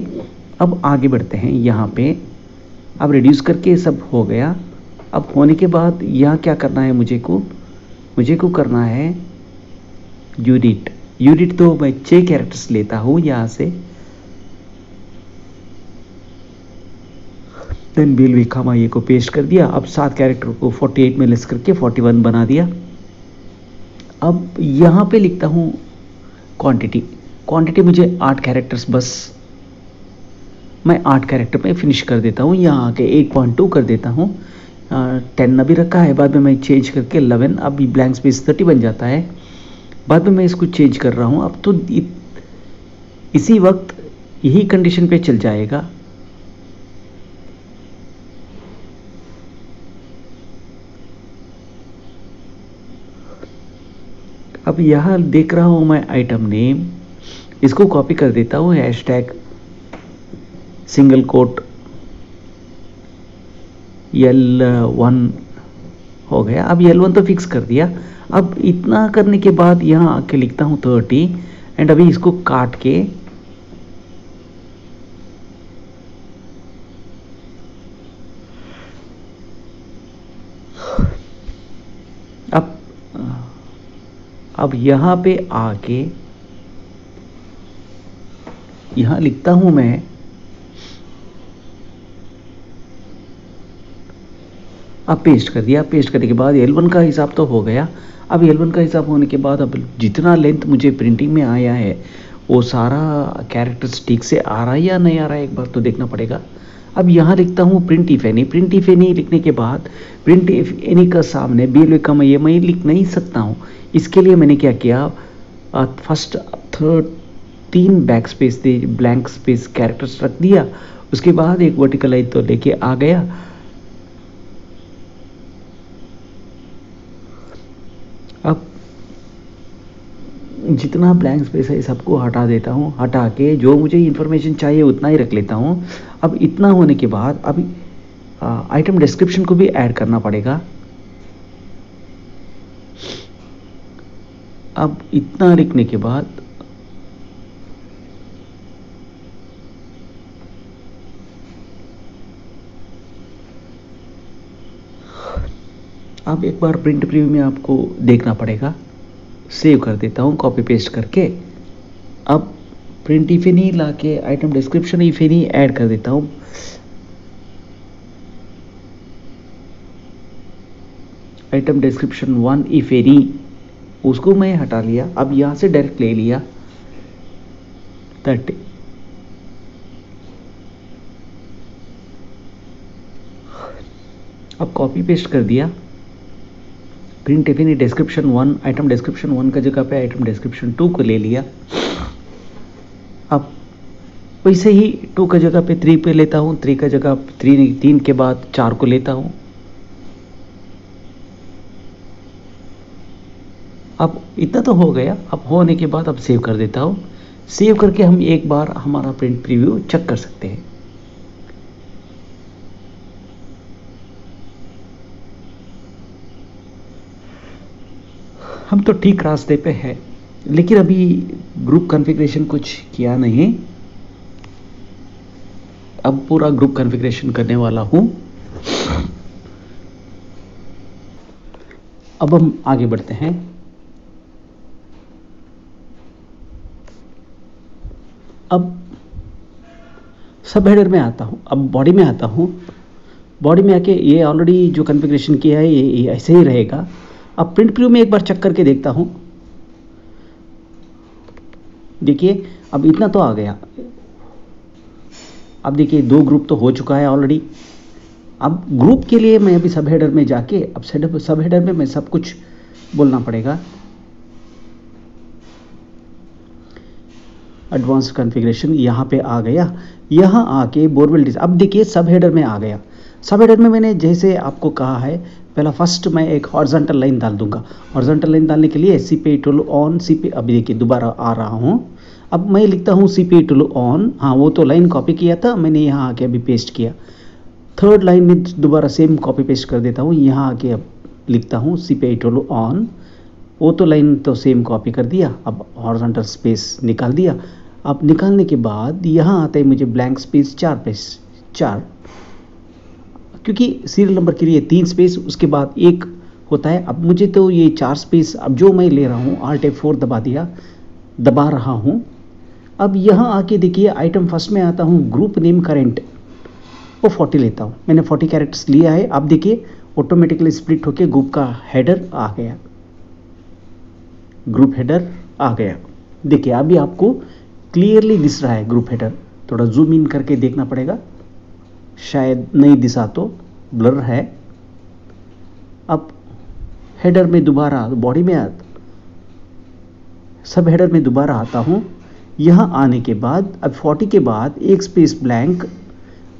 अब आगे बढ़ते हैं यहाँ पे। अब रिड्यूस करके सब हो गया। अब होने के बाद यहाँ क्या करना है, मुझे को करना है यूनिट तो मैं 6 कैरेक्टर्स लेता हूँ यहाँ से। देन BLV कामा ये को पेस्ट कर दिया। अब 7 कैरेक्टर को 48 में लेस करके 41 बना दिया। अब यहाँ पे लिखता हूँ क्वांटिटी मुझे 8 कैरेक्टर्स, बस मैं 8 कैरेक्टर में फिनिश कर देता हूँ। यहाँ आके 8.2 कर देता हूँ। 10 अभी रखा है, बाद में मैं चेंज करके 11, अभी ब्लैंक स्पेस 30 बन जाता है। बाद में मैं इसको चेंज कर रहा हूँ। अब तो इसी वक्त यही कंडीशन पे चल जाएगा। अब यहाँ देख रहा हूँ मैं आइटम नेम, इसको कॉपी कर देता हूँ, हैशटैग सिंगल कोट L1 हो गया। अब L1 तो फिक्स कर दिया। अब इतना करने के बाद यहाँ आके लिखता हूँ 30 एंड अभी इसको काट के अब यहाँ पे आके यहाँ लिखता हूँ मैं अब पेस्ट कर दिया। पेस्ट करने के बाद L1 का हिसाब तो हो गया। अब L1 का हिसाब होने के बाद अब जितना लेंथ मुझे प्रिंटिंग में आया है वो सारा कैरेक्टर्स ठीक से आ रहा है या नहीं आ रहा है, एक बार तो देखना पड़ेगा। अब यहाँ लिखता हूँ print if any. Print if any लिखने के बाद प्रिंट इफ एनी का सामने BLV का मैं लिख नहीं सकता हूँ। इसके लिए मैंने क्या किया, फर्स्ट थर्ड 3 बैक स्पेस दे, ब्लैंक स्पेस कैरेक्टर्स रख दिया। उसके बाद एक वर्टिकल लाइन तो लेके आ गया। अब जितना ब्लैंक स्पेस है सबको हटा देता हूँ, हटा के जो मुझे इंफॉर्मेशन चाहिए उतना ही रख लेता हूँ। अब इतना होने के बाद अभी आइटम डिस्क्रिप्शन को भी ऐड करना पड़ेगा। अब इतना लिखने के बाद अब एक बार प्रिंट प्रीव्यू में आपको देखना पड़ेगा। सेव कर देता हूँ कॉपी पेस्ट करके। अब प्रिंट इफ एनी ला के item description if any add कर देता हूँ। आइटम डिस्क्रिप्शन 1 इफ एनी, उसको मैं हटा लिया। अब यहाँ से डायरेक्ट ले लिया 30। अब कॉपी पेस्ट कर दिया। Print if any description 1, item description 1 का जगह पे आइटम डिस्क्रिप्शन 2 को ले लिया। अब वैसे ही 2 का जगह पे 3 पे लेता हूँ, 3 का जगह 3 के बाद 4 को लेता हूँ। अब इतना तो हो गया। अब होने के बाद अब सेव कर देता हूँ। सेव करके हम एक बार हमारा प्रिंट प्रीव्यू चेक कर सकते हैं। हम तो ठीक रास्ते पे हैं, लेकिन अभी ग्रुप कॉन्फ़िगरेशन कुछ किया नहीं। अब पूरा ग्रुप कॉन्फ़िगरेशन करने वाला हूं। अब हम आगे बढ़ते हैं। अब सब हेडर में आता हूं। अब बॉडी में आता हूं। बॉडी में आके ये ऑलरेडी जो कॉन्फ़िगरेशन किया है ये ऐसे ही रहेगा। अब प्रिंट प्रीव्यू में एक बार चेक करके देखता हूं। देखिए अब इतना तो आ गया। अब देखिए 2 ग्रुप तो हो चुका है ऑलरेडी। अब ग्रुप के लिए मैं अभी सब हेडर में जाके अब सब हेडर में मैं सब कुछ बोलना पड़ेगा। एडवांस कॉन्फ़िगरेशन यहाँ पे आ गया। यहाँ आके बोरवेल डिज़ाइन, अब देखिए सब हेडर में आ गया। सब हेडर में मैंने जैसे आपको कहा है, पहला फर्स्ट मैं एक हॉरिजॉन्टल लाइन डाल दूंगा। हॉरिजॉन्टल लाइन डालने के लिए CPI टूल ऑन, CPI अभी देखिए दोबारा आ रहा हूँ। अब मैं लिखता हूँ CPI टूल ऑन। हाँ, वो तो लाइन कॉपी किया था मैंने, यहाँ आके अभी पेस्ट किया। थर्ड लाइन में दोबारा सेम कॉपी पेस्ट कर देता हूँ। यहाँ आके अब लिखता हूँ CPI टूल ऑन। वो तो लाइन तो सेम कॉपी कर दिया। अब हॉरिजॉन्टल स्पेस निकाल दिया। अब निकालने के बाद यहाँ आता है मुझे ब्लैंक स्पेस 4, क्योंकि सीरियल नंबर के लिए 3 स्पेस उसके बाद 1 होता है। अब मुझे तो ये 4 स्पेस, अब जो मैं ले रहा हूँ Alt F4 दबा रहा हूँ। अब यहाँ आके देखिए आइटम फर्स्ट में आता हूँ, ग्रुप नेम करेंट, वो 40 लेता हूँ। मैंने 40 कैरेक्टर्स लिया है। अब देखिए ऑटोमेटिकली स्प्लिट होके ग्रुप का हेडर आ गया, ग्रुप हेडर आ गया। देखिए अभी आपको क्लियरली दिस रहा है ग्रुप हेडर। थोड़ा जूम इन करके देखना पड़ेगा, शायद नहीं दिसा तो ब्लर है। अब हेडर में दोबारा बॉडी में सब हेडर में दोबारा आता हूँ। यहाँ आने के बाद अब 40 के बाद 1 स्पेस ब्लैंक,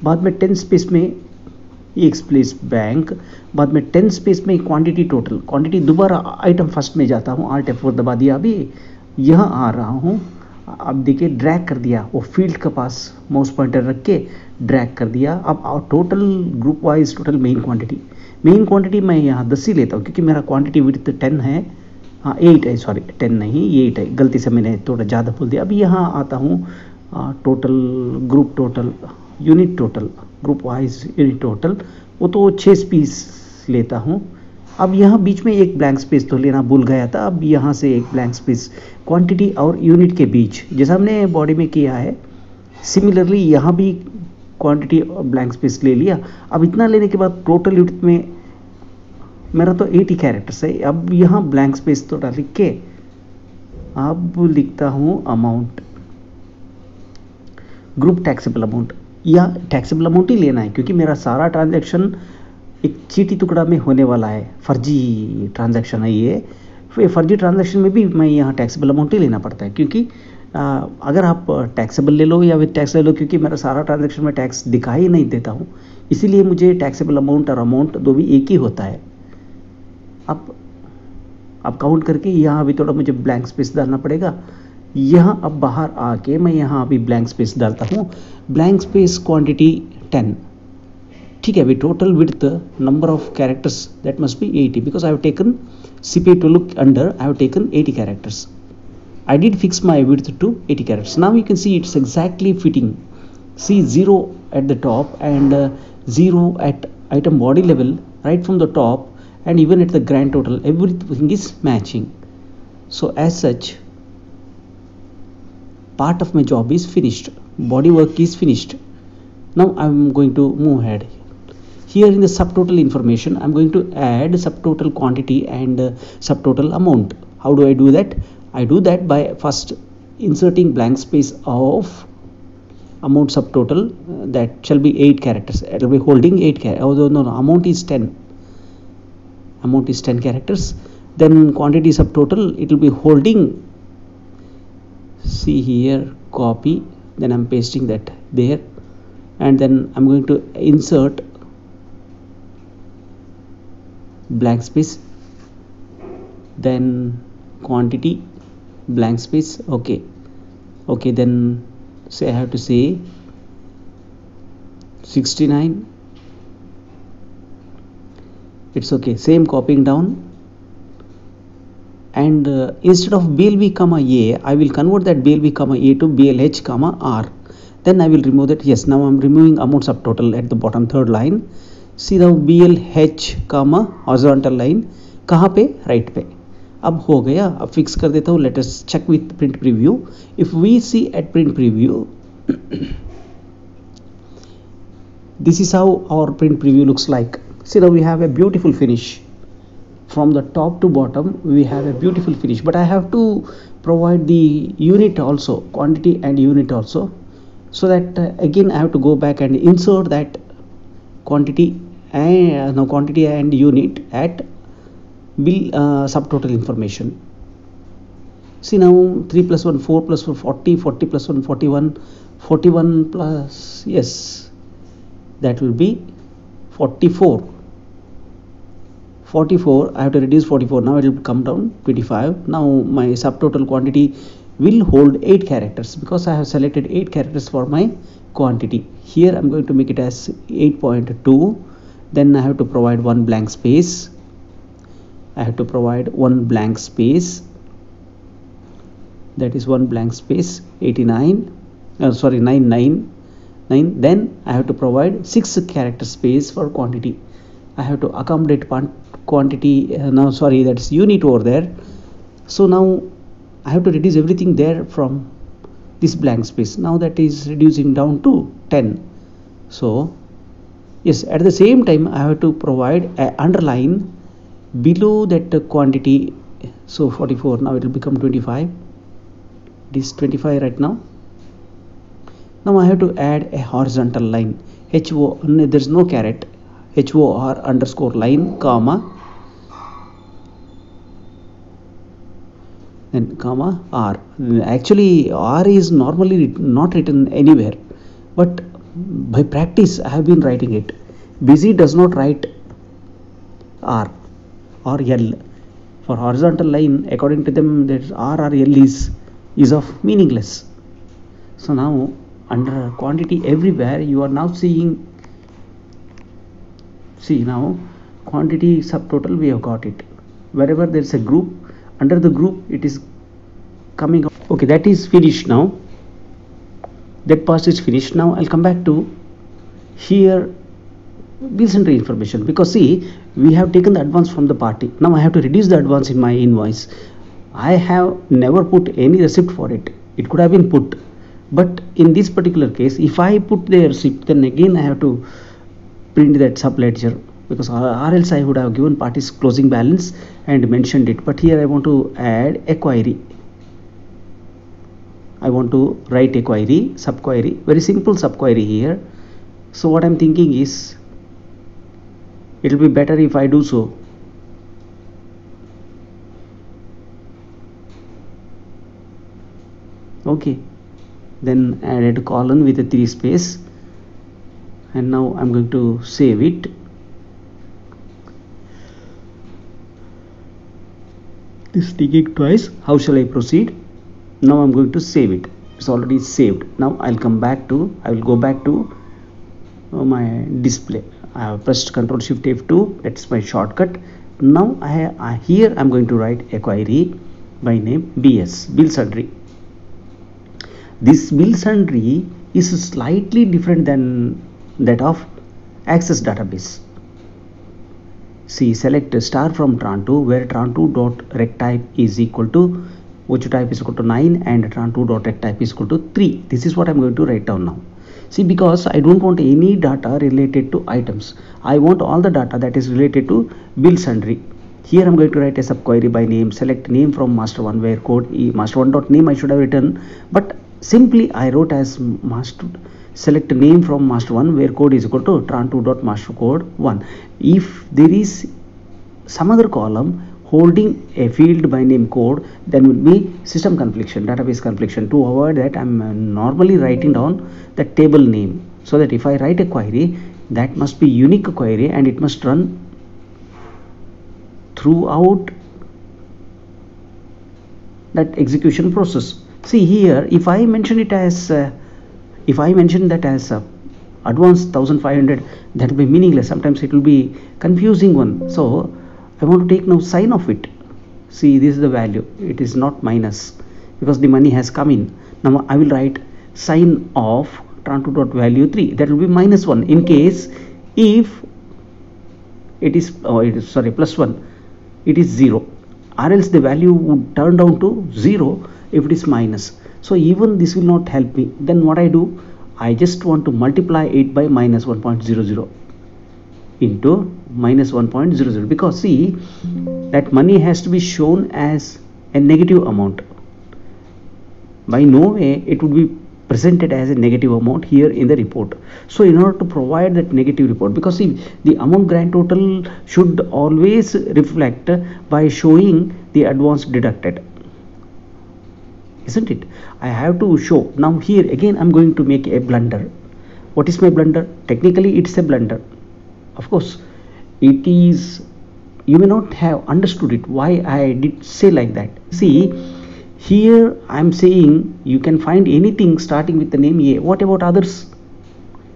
बाद में 10 स्पेस में 1 स्पेस ब्लैंक, बाद में 10 स्पेस में क्वांटिटी टोटल, क्वांटिटी दोबारा आइटम फर्स्ट में जाता हूँ। Alt F4 दबा दिया। अभी यहाँ आ रहा हूँ। अब देखिए ड्रैग कर दिया, वो फील्ड के पास माउस पॉइंटर रख के ड्रैग कर दिया। अब total group wise total main quantity मैं यहाँ 10 ही लेता हूँ, क्योंकि मेरा क्वांटिटी विड्थ 10 है। हाँ 8 है, सॉरी 10 नहीं 8 है, गलती से मैंने थोड़ा ज़्यादा बोल दिया। अब यहाँ आता हूँ total group total unit total, group wise unit total, वो तो 6 पीस लेता हूँ। अब यहाँ बीच में एक ब्लैंक स्पेस तो लेना भूल गया था। अब यहाँ से एक ब्लैंक स्पेस क्वांटिटी और यूनिट के बीच, जैसा हमने बॉडी में किया है सिमिलरली यहाँ भी क्वांटिटी और ब्लैंक स्पेस ले लिया। अब इतना लेने के बाद टोटल यूनिट में मेरा तो 80 कैरेक्टर्स है। अब यहाँ ब्लैंक स्पेस तो डाल के अब लिखता हूँ अमाउंट, ग्रुप टैक्सेबल अमाउंट। या टैक्सेबल अमाउंट ही लेना है, क्योंकि मेरा सारा ट्रांजैक्शन एक चीटी टुकड़ा में होने वाला है। फर्जी ट्रांजैक्शन है ये। फिर फर्जी ट्रांजैक्शन में भी मैं यहाँ टैक्सेबल अमाउंट ही लेना पड़ता है, क्योंकि अगर आप टैक्सेबल ले लो या विद टैक्स ले लो, क्योंकि मेरा सारा ट्रांजैक्शन में टैक्स दिखाई नहीं देता हूँ, इसीलिए मुझे टैक्सेबल अमाउंट और अमाउंट दो भी एक ही होता है। अब काउंट करके यहाँ अभी थोड़ा मुझे ब्लैंक स्पेस डालना पड़ेगा। यहाँ अब बाहर आके मैं यहाँ अभी ब्लैंक स्पेस डालता हूँ। ब्लैंक स्पेस क्वांटिटी 10, ठीक है। अभी total width number of characters that must be 80, because I have taken CPA to look under, I have taken 80 characters. I did fix my width to 80 characters. Now you can see it's exactly fitting. See 0 at the top and 0 at item body level right from the top, and even at the grand total everything is matching. So as such, part of my job is finished, body work is finished. Now I'm going to move ahead. Here in the subtotal information, I'm going to add subtotal quantity and subtotal amount. How do I do that? I do that by first inserting blank space of amount subtotal, that shall be 8 characters. It will be holding 8 characters. Oh, no, amount is 10. Amount is 10 characters. Then quantity subtotal, it will be holding, see here, copy, then I'm pasting that there, and then I'm going to insert blank space, then quantity, blank space. Okay, then say I have to say 69. It's okay, same copying down, and instead of BLB comma A, I will convert that BLB comma A to BLH comma R. Then I will remove that. Yes, now I'm removing amount subtotal at the bottom third line. See now BLH comma horizontal line कहाँ पे, right पे। अब हो गया। अब fix कर देता हूँ। Let us check with print preview. If we see at print preview, this is how our print preview looks like. See now we have a beautiful finish from the top to bottom. We have a beautiful finish, but I have to provide the unit also, quantity and unit also, so that again I have to go back and insert that quantity and quantity and unit at bill subtotal information. See now 3 plus 1 4 plus 4 40, 40 plus 1 41, 41 plus, yes, that will be 44. 44, I have to reduce 44. Now it will come down 25. Now my subtotal quantity will hold 8 characters, because I have selected 8 characters for my quantity. Here I'm going to make it as 8.2. Then I have to provide one blank space. I have to provide one blank space. That is one blank space. 89. Sorry, 999. Then I have to provide 6 character space for quantity. I have to accommodate quantity. Now sorry, that's unit over there. So now I have to reduce everything there from this blank space. Now that is reducing down to 10. So yes, at the same time I have to provide an underline below that quantity. So 44, now it will become 25. It is 25 right now. Now I have to add a horizontal line. There is no caret. HOR underscore line comma, then comma R. Actually R is normally not written anywhere, but by practice I have been writing it. Busy does not write R or L. For horizontal line, according to them, that R or L is of meaningless. So now under quantity everywhere, you are now seeing, see now quantity subtotal, we have got it. Wherever there is a group, under the group it is coming up. Okay, that is finished now. That part is finished. Now I'll come back to here bills entry information, because see we have taken the advance from the party. Now I have to reduce the advance in my invoice. I have never put any receipt for it. It could have been put, but in this particular case, if I put the receipt, then again I have to print that sub ledger, because or else I would have given parties closing balance and mentioned it. But here I want to add a query. I want to write a query, subquery, very simple subquery here. So what I'm thinking is, it will be better if I do so. Okay, then add a colon with a 3 space, and now I'm going to save it. This ticking twice. How shall I proceed? Now I'm going to save it. It's already saved. Now I will go back to my display. I have pressed Ctrl Shift F2. That's my shortcut. Now here I'm going to write a query by name BS, bill sundry. This bill sundry is slightly different than that of Access database. See, select star from tran2 where tran2.rect type is equal to which type is equal to 9 and tran2.rect type is equal to 3. This is what I'm going to write down now. See, because I don't want any data related to items. I want all the data that is related to bill sundry. Here I'm going to write a subquery by name, select name from master1 where code master1.name I should have written, but simply I wrote as master select name from master1 where code is equal to tran2.mastercode1. If there is some other column holding a field by name code, then will be system confliction, database confliction. To avoid that, I'm normally writing down the table name, so that if I write a query, that must be unique query and it must run throughout that execution process. See here, if I mention it as that as advanced 1500, that will be meaningless. Sometimes it will be confusing one. So I want to take now sign of it. See, this is the value. It is not minus because the money has come in. Now I will write sign of tran2.value 3. That will be -1 in case if it is plus 1, it is 0, or else the value would turn down to 0 if it is minus. So even this will not help me. Then what I do, I just want to multiply it by -1.00 into -1.00, because see, that money has to be shown as a negative amount. By no way it would be presented as a negative amount here in the report. So in order to provide that negative report, because see, the amount grand total should always reflect by showing the advance deducted, isn't it? I have to show. Now here again I'm going to make a blunder. What is my blunder? Technically it's a blunder. Of course it is, you may not have understood it, why I did say like that. See, here I'm saying you can find anything starting with the name A. What about others?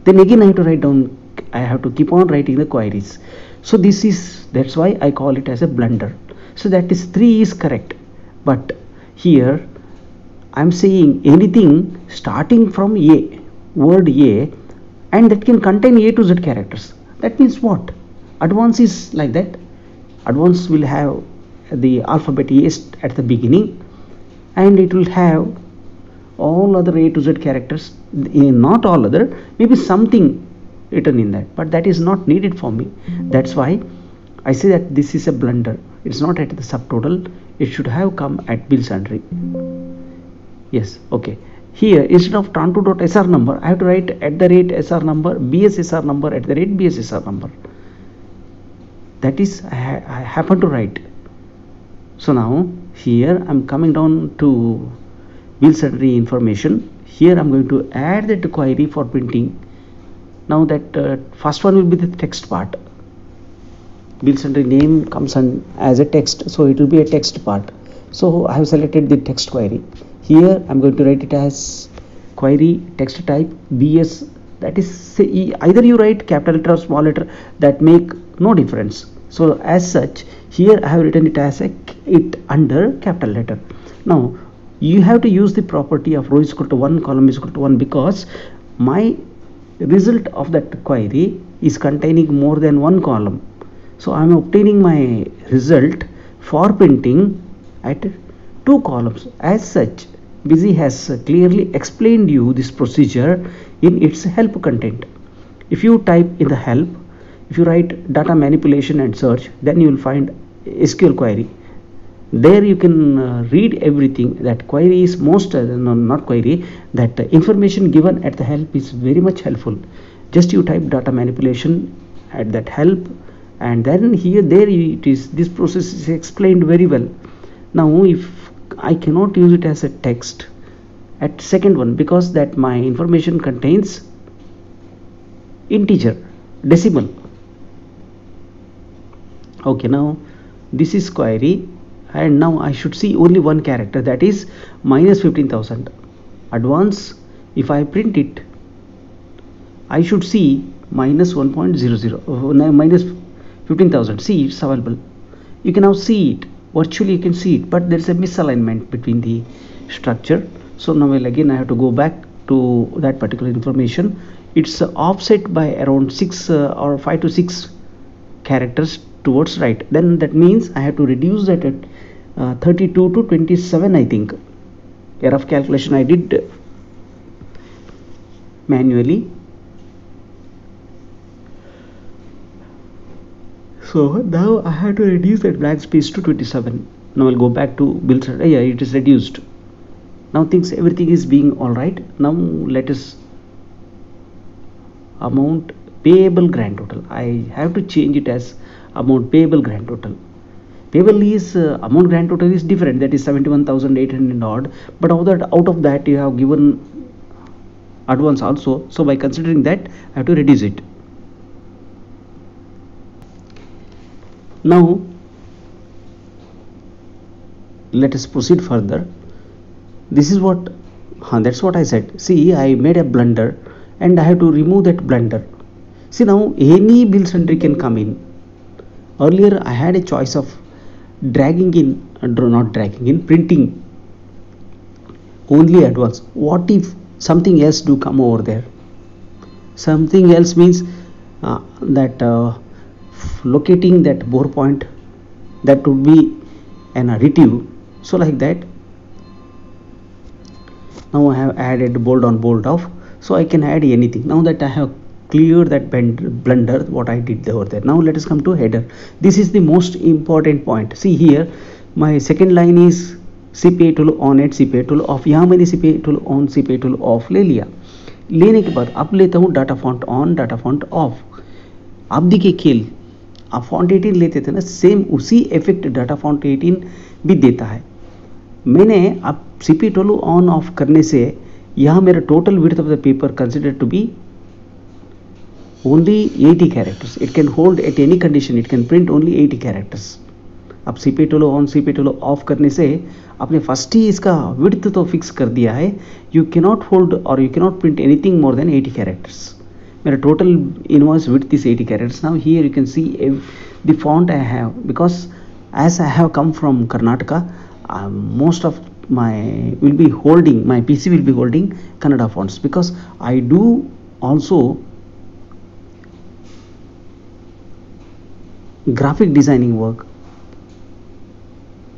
Then again I have to write down, I have to keep on writing the queries. So that's why I call it as a blunder. So that is 3 is correct, but here I'm saying anything starting from A, word A, and that can contain A to Z characters. That means what? Advance is like that. Advance will have the alphabet A at the beginning, and it will have all other A to Z characters, not all other, maybe something written in that, but that is not needed for me. That's why I say that this is a blunder. It's not at the subtotal, it should have come at bill sundry. Yes, okay. Here instead of tran2.sr number, I have to write @sr number, bssr number, @bssr number. That is I happen to write. So now here I'm coming down to bill sundry information. Here I'm going to add that query for printing. Now that first one will be the text part. Bill sundry name comes as a text, so it will be a text part. So I have selected the text query. Here I'm going to write it as query text type BS. That is, say, either you write capital letter or small letter, that make no difference. So as such, here I have written it as it under capital letter. Now you have to use the property of row is equal to 1, column is equal to 1, because my result of that query is containing more than one column. So I am obtaining my result for printing at 2 columns. As such, Busy has clearly explained you this procedure in its help content. If you type in the help, if you write data manipulation and search, then you will find SQL query. There you can read everything. That query is most no, not query, that information given at the help is very much helpful. Just you type data manipulation at that help, and then here there it is, this process is explained very well. Now if I cannot use it as a text at second one, because that my information contains integer, decimal. Okay, now this is query, and now I should see only one character, that is minus 15,000. Advance, if I print it, I should see minus 1.00, minus 15,000. See, it's available. You can now see it. Virtually you can see it, but there is a misalignment between the structure. So now again I have to go back to that particular information. It's offset by around 6 or 5 to 6 characters towards right. Then that means I have to reduce that at 32 to 27, I think. A rough calculation I did manually. So now I have to reduce that blank space to 27. Now I'll go back to build. Yeah, it is reduced. Now things, everything is being all right. Now let us amount payable grand total. I have to change it as amount payable grand total. Payable is amount grand total is different, that is 71,800 odd, but out of that you have given advance also. So by considering that I have to reduce it. Now let us proceed further. This is what that's what I said. See, I made a blunder and I have to remove that blunder. See, now any build entry can come in. Earlier I had a choice of dragging in, not dragging in, printing only advance. What if something else do come over there? Something else means that locating that bore point, that would be an additive. So like that, now I have added bold on bold off, so I can add anything. Now that I have cleared that blunder what I did over there. Now let us come to header. This is the most important point. See here, my second line is CPA tool on at CPA tool off. यहाँ मैंने CPA tool on CPA tool off ले लिया. लेने के बाद अब लेता हूँ data font on, data font of. अब देखिए खेल, आप फॉन्ट 18 लेते थे ना, सेम उसी इफेक्ट डाटा फॉन्ट 18 भी देता है. मैंने अब CPA tool ऑन ऑफ करने से यहाँ मेरा total width of the paper consider to be only 80 characters. It can hold at any condition, it can print only 80 characters. अब CPA tool on CPA tool off करने से आपने first ही इसका width तो फिक्स कर दिया है. यू कैनॉट होल्ड और you cannot print anything more than 80 characters. मेरा total invoice width is 80 characters. Now here you can see the font I have, because as I have come from Karnataka, most of my PC will be holding Kannada fonts, because I do also graphic designing work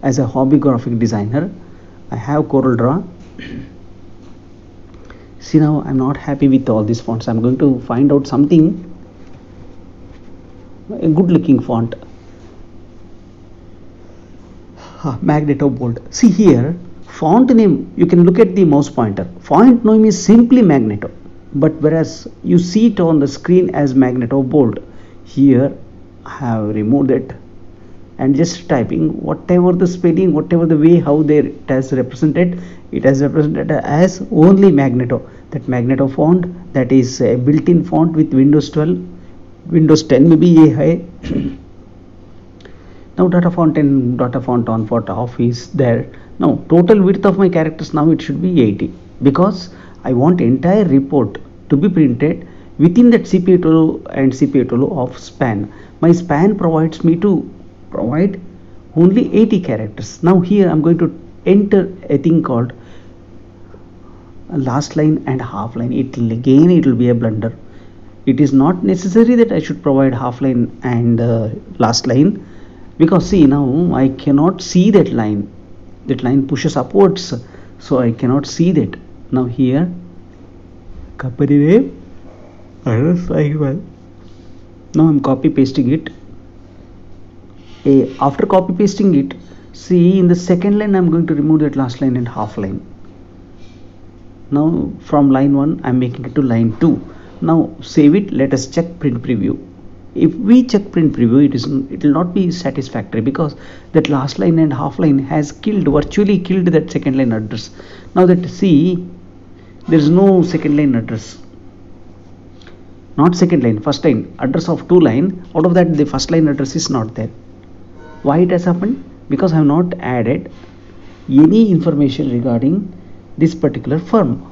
as a hobby graphic designer. I have CorelDRAW. See, now I'm not happy with all these fonts. I'm going to find out something, a good looking font. Magneto Bold. See here, font name, you can look at the mouse pointer. Font name is simply Magneto, but whereas you see it on the screen as Magneto Bold. Here I have removed it and just typing whatever the spelling, whatever the way how it has represented, it has represented as only Magneto. That Magneto font, that is a built-in font with Windows 12, Windows 10 maybe ye hai. Now data font and data font on font off is there. Now total width of my characters, now it should be 80, because I want entire report to be printed within that CPA tool and CPA tool of span. My span provides me to provide only 80 characters. Now here I'm going to enter a thing called last line and half line. It will be a blunder. It is not necessary that I should provide half line and last line, because see, now I cannot see that line. That line pushes upwards, so I cannot see that. Now here company name, well. Now I'm copy pasting it. After copy pasting it, See, in the second line I'm going to remove that last line and half line. Now from line 1 I'm making it to line 2. Now save it. Let us check print preview. If we check print preview, it will not be satisfactory because that last line and half line has virtually killed that second line address. Now that, see, there is no second line address, not second line, first line address of two line. Out of that, the first line address is not there. Why it has happened? Because I have not added any information regarding this particular firm.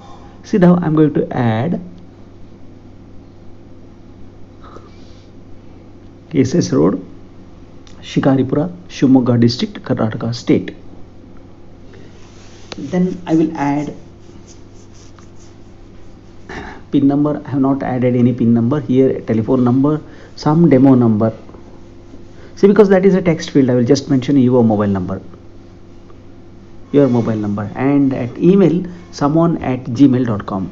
See, now I'm going to add SS Road, Shikaripura, Shimoga district, Karnataka state. Then I will add pin number. I have not added any pin number here. Telephone number, some demo number. See, because that is a text field, I will just mention your mobile number, and at email someone@gmail.com,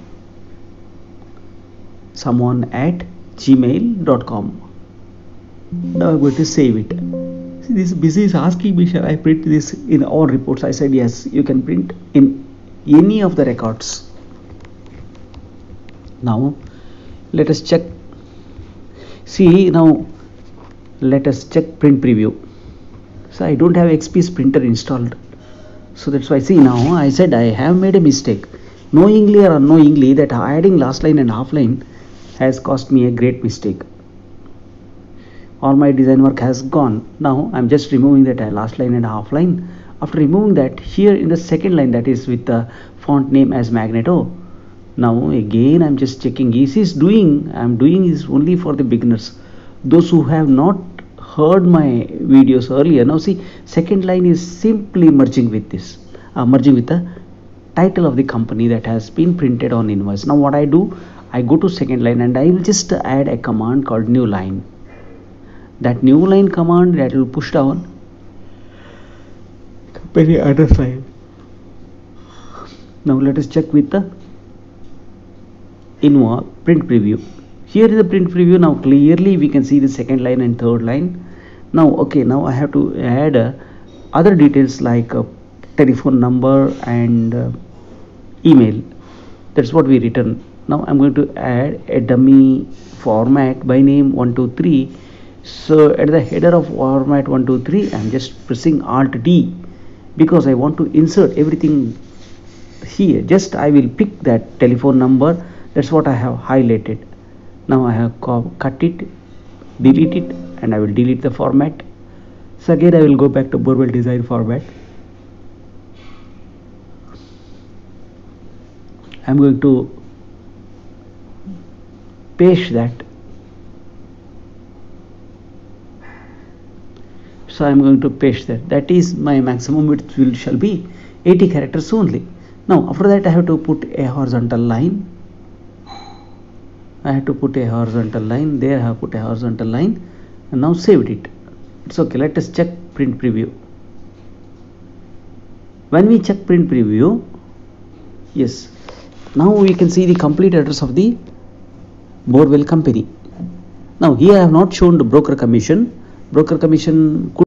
Now I'm going to save it. See, this busy is asking me, shall I print this in all reports? I said yes, you can print in any of the records. Now let us check. See, now let us check print preview. So I don't have XPS printer installed, so that's why. See, now I said I have made a mistake, knowingly or unknowingly, that adding last line and half line has cost me a great mistake. All my design work has gone. Now I'm just removing that last line and half line. After removing that, here in the second line, that is with the font name as Magneto, now again I'm just checking, I'm doing is only for the beginners, those who have not heard my videos earlier. Now see, second line is simply merging with this, merging with the title of the company that has been printed on invoice. Now what I do, I go to second line and I will just add a command called new line. That new line command, that will push down company address line. Now let us check with the print preview. Here is the print preview. Now clearly we can see the second line and third line. Now okay, now I have to add other details like telephone number and email. That's what we written. Now I'm going to add a dummy format by name 123. So at the header of format 123, I'm just pressing Alt D because I want to insert everything here. Just I will pick that telephone number. That's what I have highlighted. Now I have cut it, delete it, and I will delete the format. So again I will go back to Borewell design format. I'm going to paste that. So I'm going to paste that. That is my maximum width shall be 80 characters only. Now after that I have to put a horizontal line. I have to put a horizontal line. There I have put a horizontal line, and now saved it. It's okay. Let us check print preview. When we check print preview, yes, now we can see the complete address of the Borewell company. Now here I have not shown the broker commission. Broker commission could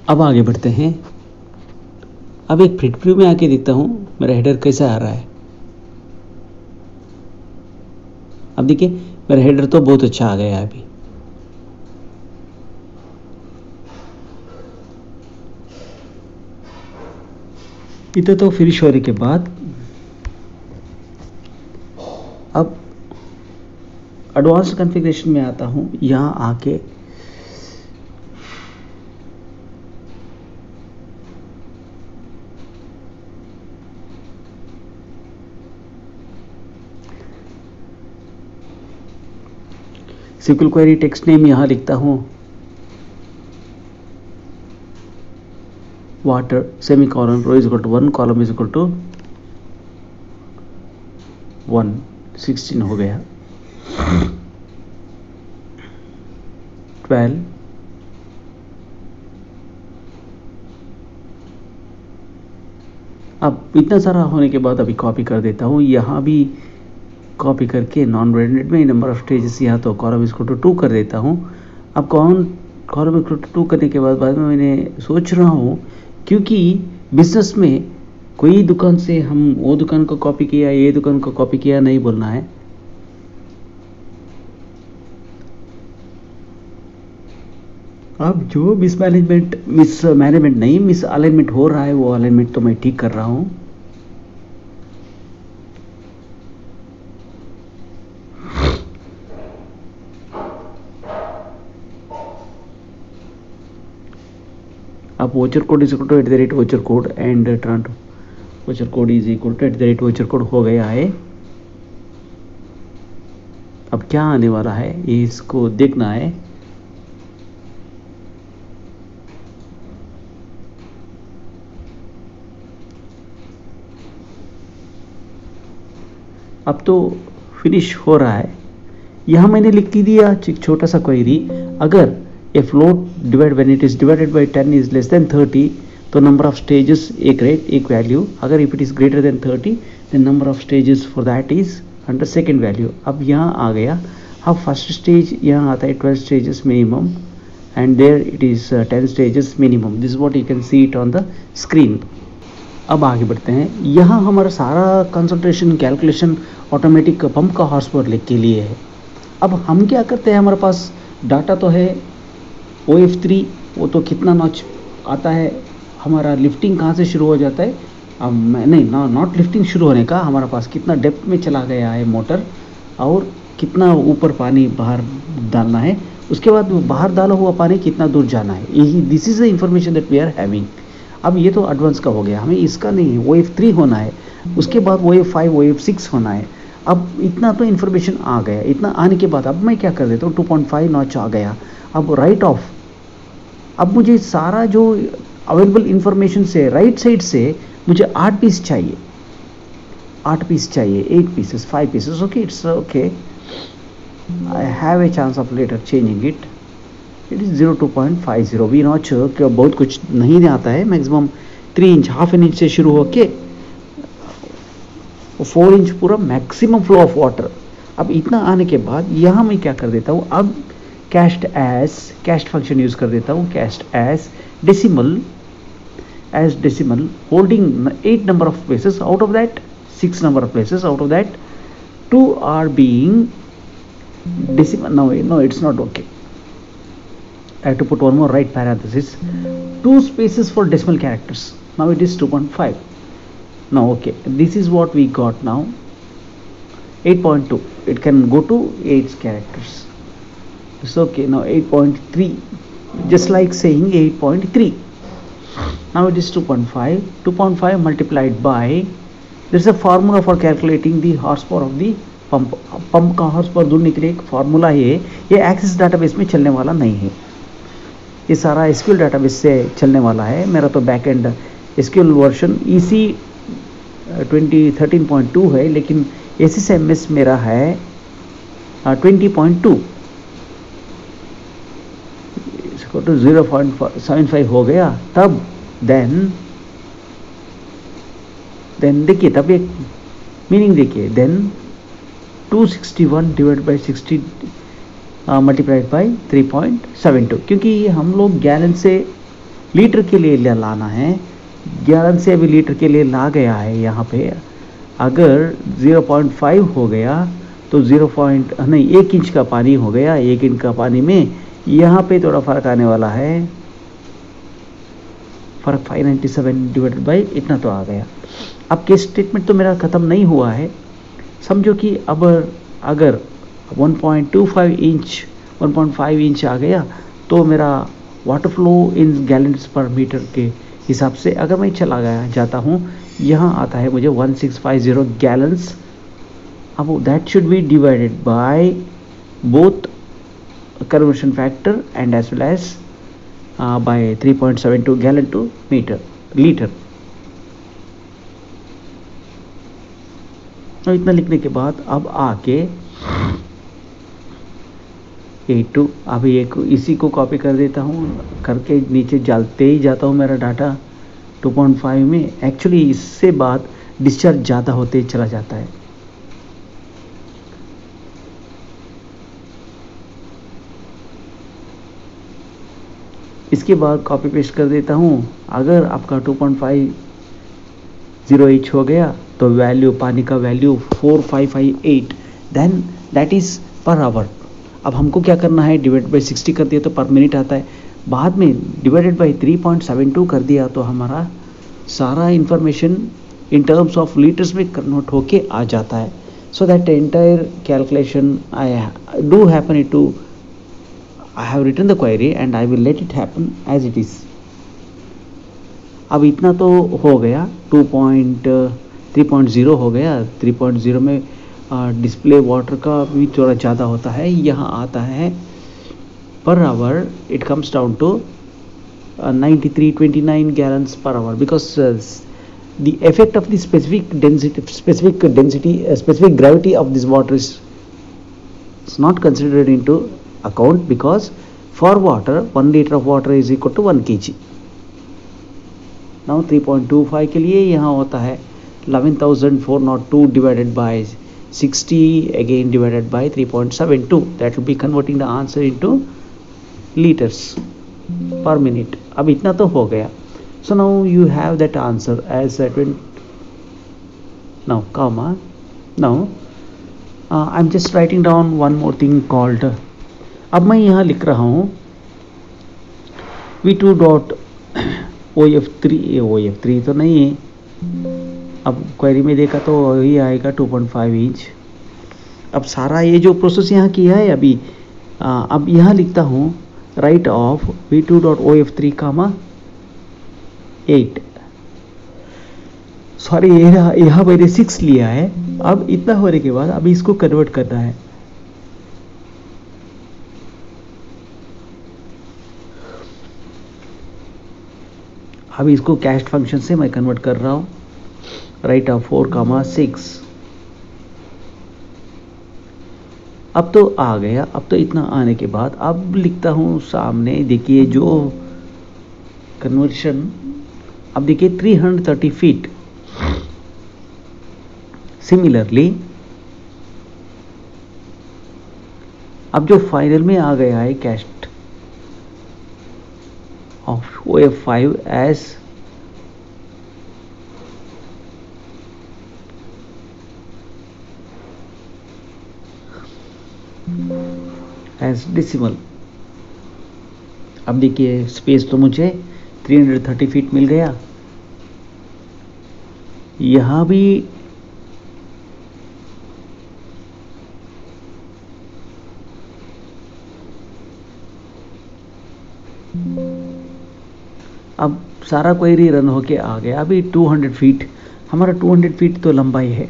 अब आगे बढ़ते हैं। अब एक front view में आके देखता हूँ मेरा हेडर कैसा आ रहा है। अब देखिए मेरा हेडर तो बहुत अच्छा आ गया है अभी। इतना तो फिनिश होने के बाद अब एडवांस कॉन्फ़िगरेशन में आता हूँ। यहाँ आके SQL क्वेरी टेक्स्ट नेम यहाँ लिखता हूँ water semicolon row is equal to 1 column is equal to 1 16 हो गया 12 अब इतना सारा होने के बाद अभी कॉपी कर देता हूँ। यहाँ भी कॉपी करके नॉन ब्रांडेड में नंबर ऑफ स्टेजेस यहाँ तो कॉलम इक्वल टू 2 कर देता हूँ। अब कॉलम इक्वल टू 2 करने के बाद में मैंने सोच रहा हूँ क्योंकि बिजनेस में कोई दुकान से हम वो दुकान को कॉपी किया ये दुकान को कॉपी किया नहीं बोलना है। अब जो मिस अलाइनमेंट हो रहा है वो अलाइनमेंट तो मैं ठीक कर रहा हूँ। अब voucher code is equal to @voucher code and ट्रांट voucher code is equal to @voucher code हो गया है। अब क्या आने वाला है ये इसको देखना है। अब तो फिनिश हो रहा है। यहाँ मैंने लिख दिया छोटा सा क्वेरी, अगर a float divided when it is divided by 10 is less than 30 तो number of stages एक वैल्यू, अगर if it is greater than 30 then number of stages for that is under second value। अब यहाँ आ गया। अब first stage यहाँ आता है 12 stages minimum and there it is 10 stages minimum। this is what you can see it on the screen। अब आगे बढ़ते हैं। यहाँ हमारा सारा कंसंट्रेशन कैलकुलेशन ऑटोमेटिक पंप का हॉर्स पावर के लिए है। अब हम क्या करते हैं, हमारे पास डाटा तो है OF3 वो तो कितना नॉच आता है, हमारा लिफ्टिंग कहाँ से शुरू हो जाता है। अब नहीं नॉट लिफ्टिंग शुरू होने का, हमारे पास कितना डेप्थ में चला गया है मोटर और कितना ऊपर पानी बाहर डालना है, उसके बाद बाहर डाला हुआ पानी कितना दूर जाना है। यही this is the information that we are having. अब ये तो एडवांस का हो गया, हमें इसका नहीं है। OF3 होना है, उसके बाद OF5 OF6 होना है। अब इतना तो इन्फॉर्मेशन आ गया। इतना आने के बाद अब मैं क्या कर देता हूँ 2.5 नॉच आ गया। अब राइट ऑफ, अब मुझे सारा जो अवेलेबल इंफॉर्मेशन से राइट साइड से मुझे 8 पीस चाहिए, 8 पीस चाहिए, 8 pieces 5 pieces. Okay it's okay, I have a chance of later changing it. It is 02.50 we notch क्या बहुत कुछ नहीं आता है। Maximum 3 inch half an inch से शुरू होके 4 इंच पूरा मैक्सिमम फ्लो ऑफ वाटर। अब इतना आने के बाद यहाँ मैं क्या कर देता हूँ, अब कैस्ट फंक्शन यूज कर देता हूँ। Cast as decimal holding 8 number of places, out of that 6 number of places, out of that 2 are being decimal। no it's not okay, I have to put one more right parenthesis, 2 spaces for decimal characters। now it is 2.5। now okay, this is what we got now 8.2, it can go to 8 characters। it's okay। now 8.3, just like saying 8.3। now it is 2.5 multiplied by, there is a formula for calculating the horsepower of the pump का horse power ढूंढने के लिए एक formula है। ये access database में चलने वाला नहीं है, ये सारा SQL डाटाबेस से चलने वाला है। मेरा तो back and SQL version EC 2013.2 है, लेकिन SSMS मेरा है 20.2। इसको तो 0.75 हो गया। तब देन देखिए, तब एक मीनिंग देखिए, then 261 divide by 60 multiplied by 3.72, क्योंकि हम लोग गैलन से लीटर के लिए लाना है, गैलन से अभी लीटर के लिए ला गया है यहाँ पे। अगर 0.5 हो गया तो 1 इंच का पानी हो गया। 1 इंच का पानी में यहाँ पे थोड़ा फर्क आने वाला है, फर्क 597 डिवाइडेड बाई इतना तो आ गया। अब केस स्टेटमेंट तो मेरा ख़त्म नहीं हुआ है। समझो कि अब अगर 1.5 इंच आ गया तो मेरा वाटर फ्लो इन गैलन्स पर मीटर के हिसाब से अगर मैं चला गया जाता हूँ, यहाँ आता है मुझे 1650 गैलन्स। अब that should be divided by both conversion factor and as well as by 3.72 gallon to litre. और इतना लिखने के बाद अब आके 82 अभी एक इसी को कॉपी कर देता हूँ, करके नीचे डालते ही जाता हूँ मेरा डाटा 2.5 में। एक्चुअली इससे बाद डिस्चार्ज ज़्यादा होते चला जाता है। इसके बाद कॉपी पेस्ट कर देता हूँ। अगर आपका 2.50 हो गया तो वैल्यू पानी का value 4558, then that is per hour. अब हमको क्या करना है, डिवाइड बाई 60 कर दिया तो पर मिनट आता है। बाद में डिवाइडेड बाई 3.72 कर दिया तो हमारा सारा information in terms of litres में कन्वर्ट होके आ जाता है। So that entire calculation I do happen it to I have written the query and I will let it happen as it is. अब इतना तो हो गया, 3.0 हो गया। 3.0 में डिस्प्ले वाटर का भी थोड़ा ज़्यादा होता है। यहाँ आता है per hour, it comes down to 9329 gallons per hour because the effect of the specific gravity of this water is not considered into account, because for water 1 liter of water is equal to 1 kg. Now 3.25 के लिए यहाँ होता है 11,402 divided by 60 again divided by 3.72. that will be converting the answer into liters per minute. अब इतना तो हो गया. So now you have that answer as now comma. Now I'm just writing down one more thing called, अब मैं यहाँ लिख रहा हूँ V2.OF3 तो नहीं है। अब क्वेरी में देखा तो वही आएगा 2.5 इंच। अब सारा ये जो प्रोसेस यहाँ किया है अभी, अब यहाँ लिखता हूँ right of V2.OF3 comma 8, sorry यहाँ मैंने 6 लिया है। अब इतना होने के बाद अभी इसको कन्वर्ट करना है। अभी इसको कैस्ट फंक्शन से मैं कन्वर्ट कर रहा हूँ, राइट ऑफ 4,6। अब तो आ गया। अब तो इतना आने के बाद अब लिखता हूँ सामने, देखिए जो कन्वर्शन, अब देखिए 330 फीट। सिमिलरली अब जो फाइनल में आ गया है cast of OF5 as decimal। अब देखिए स्पेस तो मुझे 330 फीट मिल गया। यहाँ भी अब सारा क्वेरी रन होके आ गया। अभी 200 फीट, हमारा 200 फीट तो लंबाई है।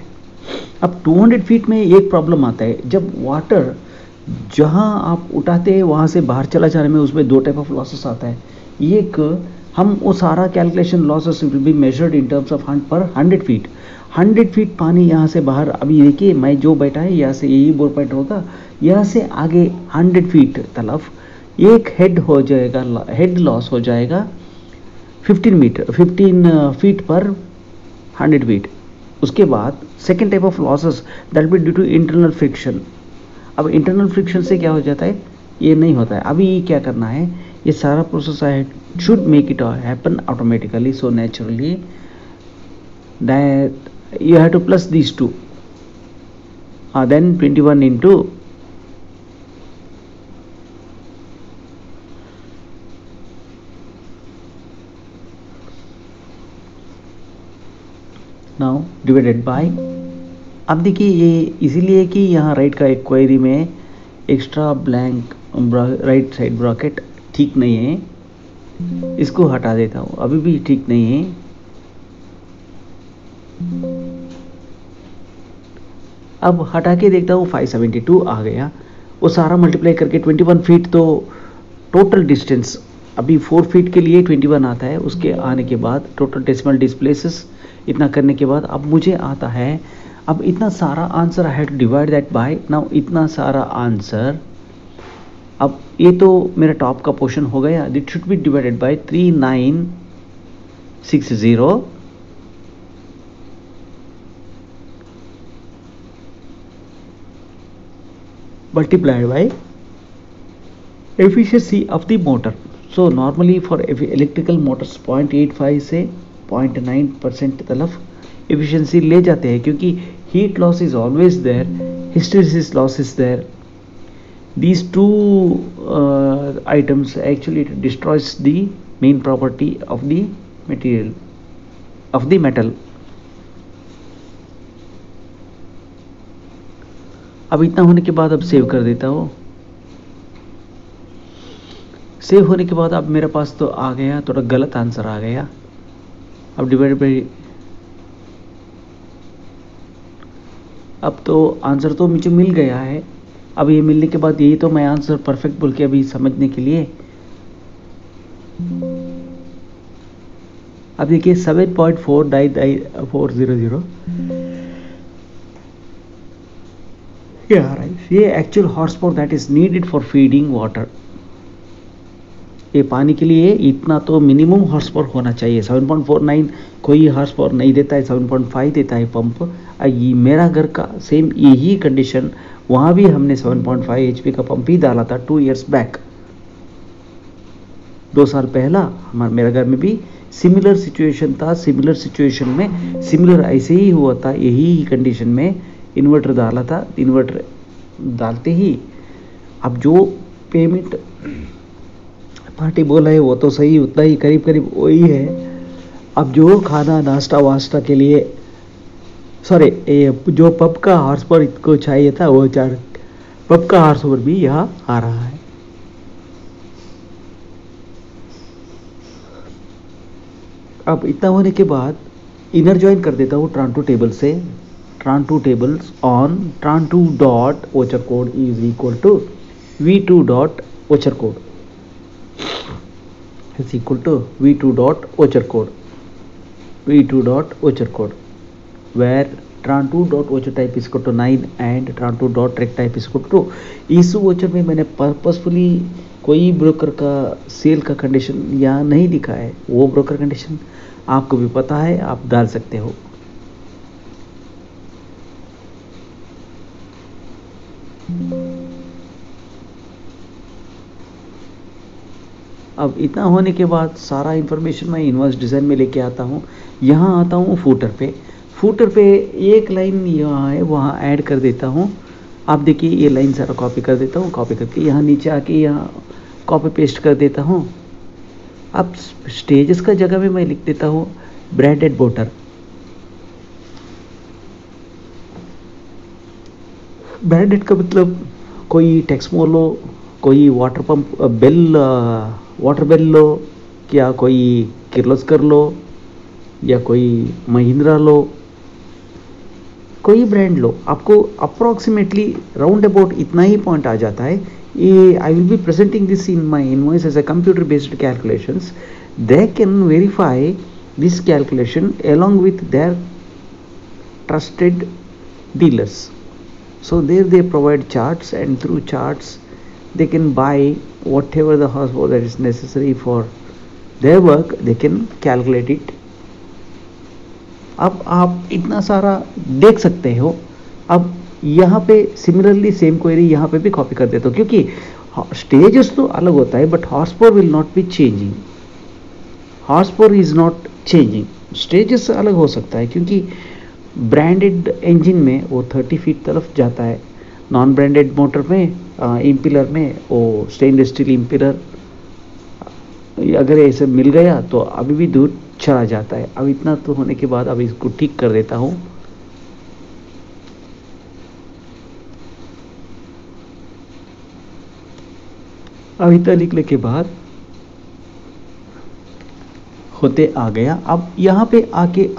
अब 200 फीट में एक प्रॉब्लम आता है, जब वाटर जहां आप उठाते हैं वहां से बाहर चला जाने में उसमें 2 टाइप ऑफ लॉसेस आता है। एक, हम वो सारा calculation losses will be measured in terms of पर 100 फीट। 100 फीट पानी यहाँ से बाहर, अभी देखिए मैं जो बैठा है यहाँ से यही बोर पॉइंट होगा, यहाँ से आगे 100 फीट तरफ एक हेड हो जाएगा, हेड लॉस हो जाएगा 15 फीट पर 100 फीट। उसके बाद second type of losses that be due to internal friction. अब इंटरनल फ्रिक्शन से क्या हो जाता है, ये नहीं होता है। अभी क्या करना है, ये सारा process I should make it happen automatically, so naturally that you have to plus these two, then 21 into now divided by। अब देखिए ये इसीलिए कि यहाँ राइट का एक क्वेरी में extra blank right side bracket ठीक नहीं है, इसको हटा देता हूँ, अभी भी ठीक नहीं है। अब हटा के देखता हूँ 572 आ गया, वो सारा मल्टीप्लाई करके 21 फीट, तो टोटल डिस्टेंस अभी 4 फीट के लिए 21 आता है, उसके आने के बाद टोटल डेसिमल डिस्प्लेसेस इतना करने के बाद अब मुझे आता है, अब इतना सारा answer I have to divide that by. Now इतना सारा आंसर, अब ये तो मेरा टॉप का पोर्शन हो गया, it should be divided bye 3960 multiplied by efficiency of the motor. So normally for electrical motors 0.85 से 0.9% तरफ efficiency ले जाते हैं, क्योंकि heat loss is always there, hysteresis loss is there. These two items actually destroys the main property of the material, of the metal. अब इतना होने के बाद अब सेव कर देता हूँ। सेव होने के बाद अब मेरे पास तो आ गया, थोड़ा गलत आंसर आ गया। अब डिवाइड बाई, अब तो आंसर तो मुझे मिल गया है। अब ये मिलने के बाद यही तो मैं आंसर परफेक्ट बोल के अभी समझने के लिए, अब देखिए 7.400 ये actual horse power that is needed for feeding water. ये पानी के लिए इतना तो मिनिमम हॉर्स पावर होना चाहिए। 7.49 कोई हॉर्स पावर नहीं देता है, 7.5 देता है पंप। ये मेरा घर का सेम यही कंडीशन, वहाँ भी हमने 7.5 HP का पंप ही डाला था 2 years बैक, 2 साल पहला। मेरे घर में भी सिमिलर सिचुएशन था। सिमिलर सिचुएशन में सिमिलर ऐसे ही हुआ था, यही कंडीशन में इन्वर्टर डाला था। इन्वर्टर डालते ही अब जो पेमेंट पार्टी बोला है वो तो सही, उतना ही करीब करीब वही है। अब जो खाना नाश्ता वास्ता के लिए, सॉरी, जो पब का हॉर्स पावर को चाहिए था वो 4 पब का हॉर्स पावर भी यहाँ आ रहा है। अब इतना होने के बाद इनर ज्वाइन कर देता हूँ ट्रांटू टेबल से। ट्रांटू टेबल्स ऑन ट्रांटू dot voucher code is equal to V2 dot voucher code is equal to V2 dot Ocher code, V2 dot Ocher code, where tran2 dot Ocher type is equal to 9 and tran2 dot rect type is equal to 2। इस Ocher में मैंने purposefully कोई broker का cell का condition यहाँ नहीं लिखा है। वो ब्रोकर कंडीशन आपको भी पता है, आप डाल सकते हो। अब इतना होने के बाद सारा इंफॉर्मेशन मैं इनवर्स डिज़ाइन में लेके आता हूँ। यहाँ आता हूँ फूटर पे। फूटर पे एक लाइन यहाँ है, वहाँ ऐड कर देता हूँ। आप देखिए ये लाइन सारा कॉपी कर देता हूँ। कॉपी करके यहाँ नीचे आके यहाँ कॉपी पेस्ट कर देता हूँ। अब स्टेजेस का जगह में मैं लिख देता हूँ ब्रांडेड बोटर। ब्रांडेड का मतलब कोई टेक्समो लो, कोई वाटर पंप बेल वाटर बेल लो, या कोई किर्लोस्कर लो, या कोई महिंद्रा लो, कोई ब्रांड लो। आपको अप्रोक्सीमेटली राउंड अबाउट इतना ही पॉइंट आ जाता है। ये I will be presenting this in my invoice as a computer based calculations. They can verify this calculation along with their trusted dealers. So there they provide charts, and through charts they can buy whatever the horsepower that is necessary for their work, they can calculate it। अब आप इतना सारा देख सकते हो। अब यहाँ पे सिमिलरली सेम क्वेरी यहाँ पे भी कॉपी कर देता हूँ, क्योंकि स्टेजेस तो अलग होता है, but horse power will not be changing, horse power is not changing. Stages अलग हो सकता है क्योंकि ब्रांडेड इंजन में वो 30 फीट तरफ जाता है, नॉन ब्रांडेड मोटर में इम्पिलर में वो स्टेनलेस स्टील इम्पिलर अगर ऐसे मिल गया तो अभी भी दूर चला जाता है। अब इतना तो होने के बाद अब इसको ठीक कर देता हूँ। अब इतना निकले के बाद होते आ गया। अब यहाँ पे आके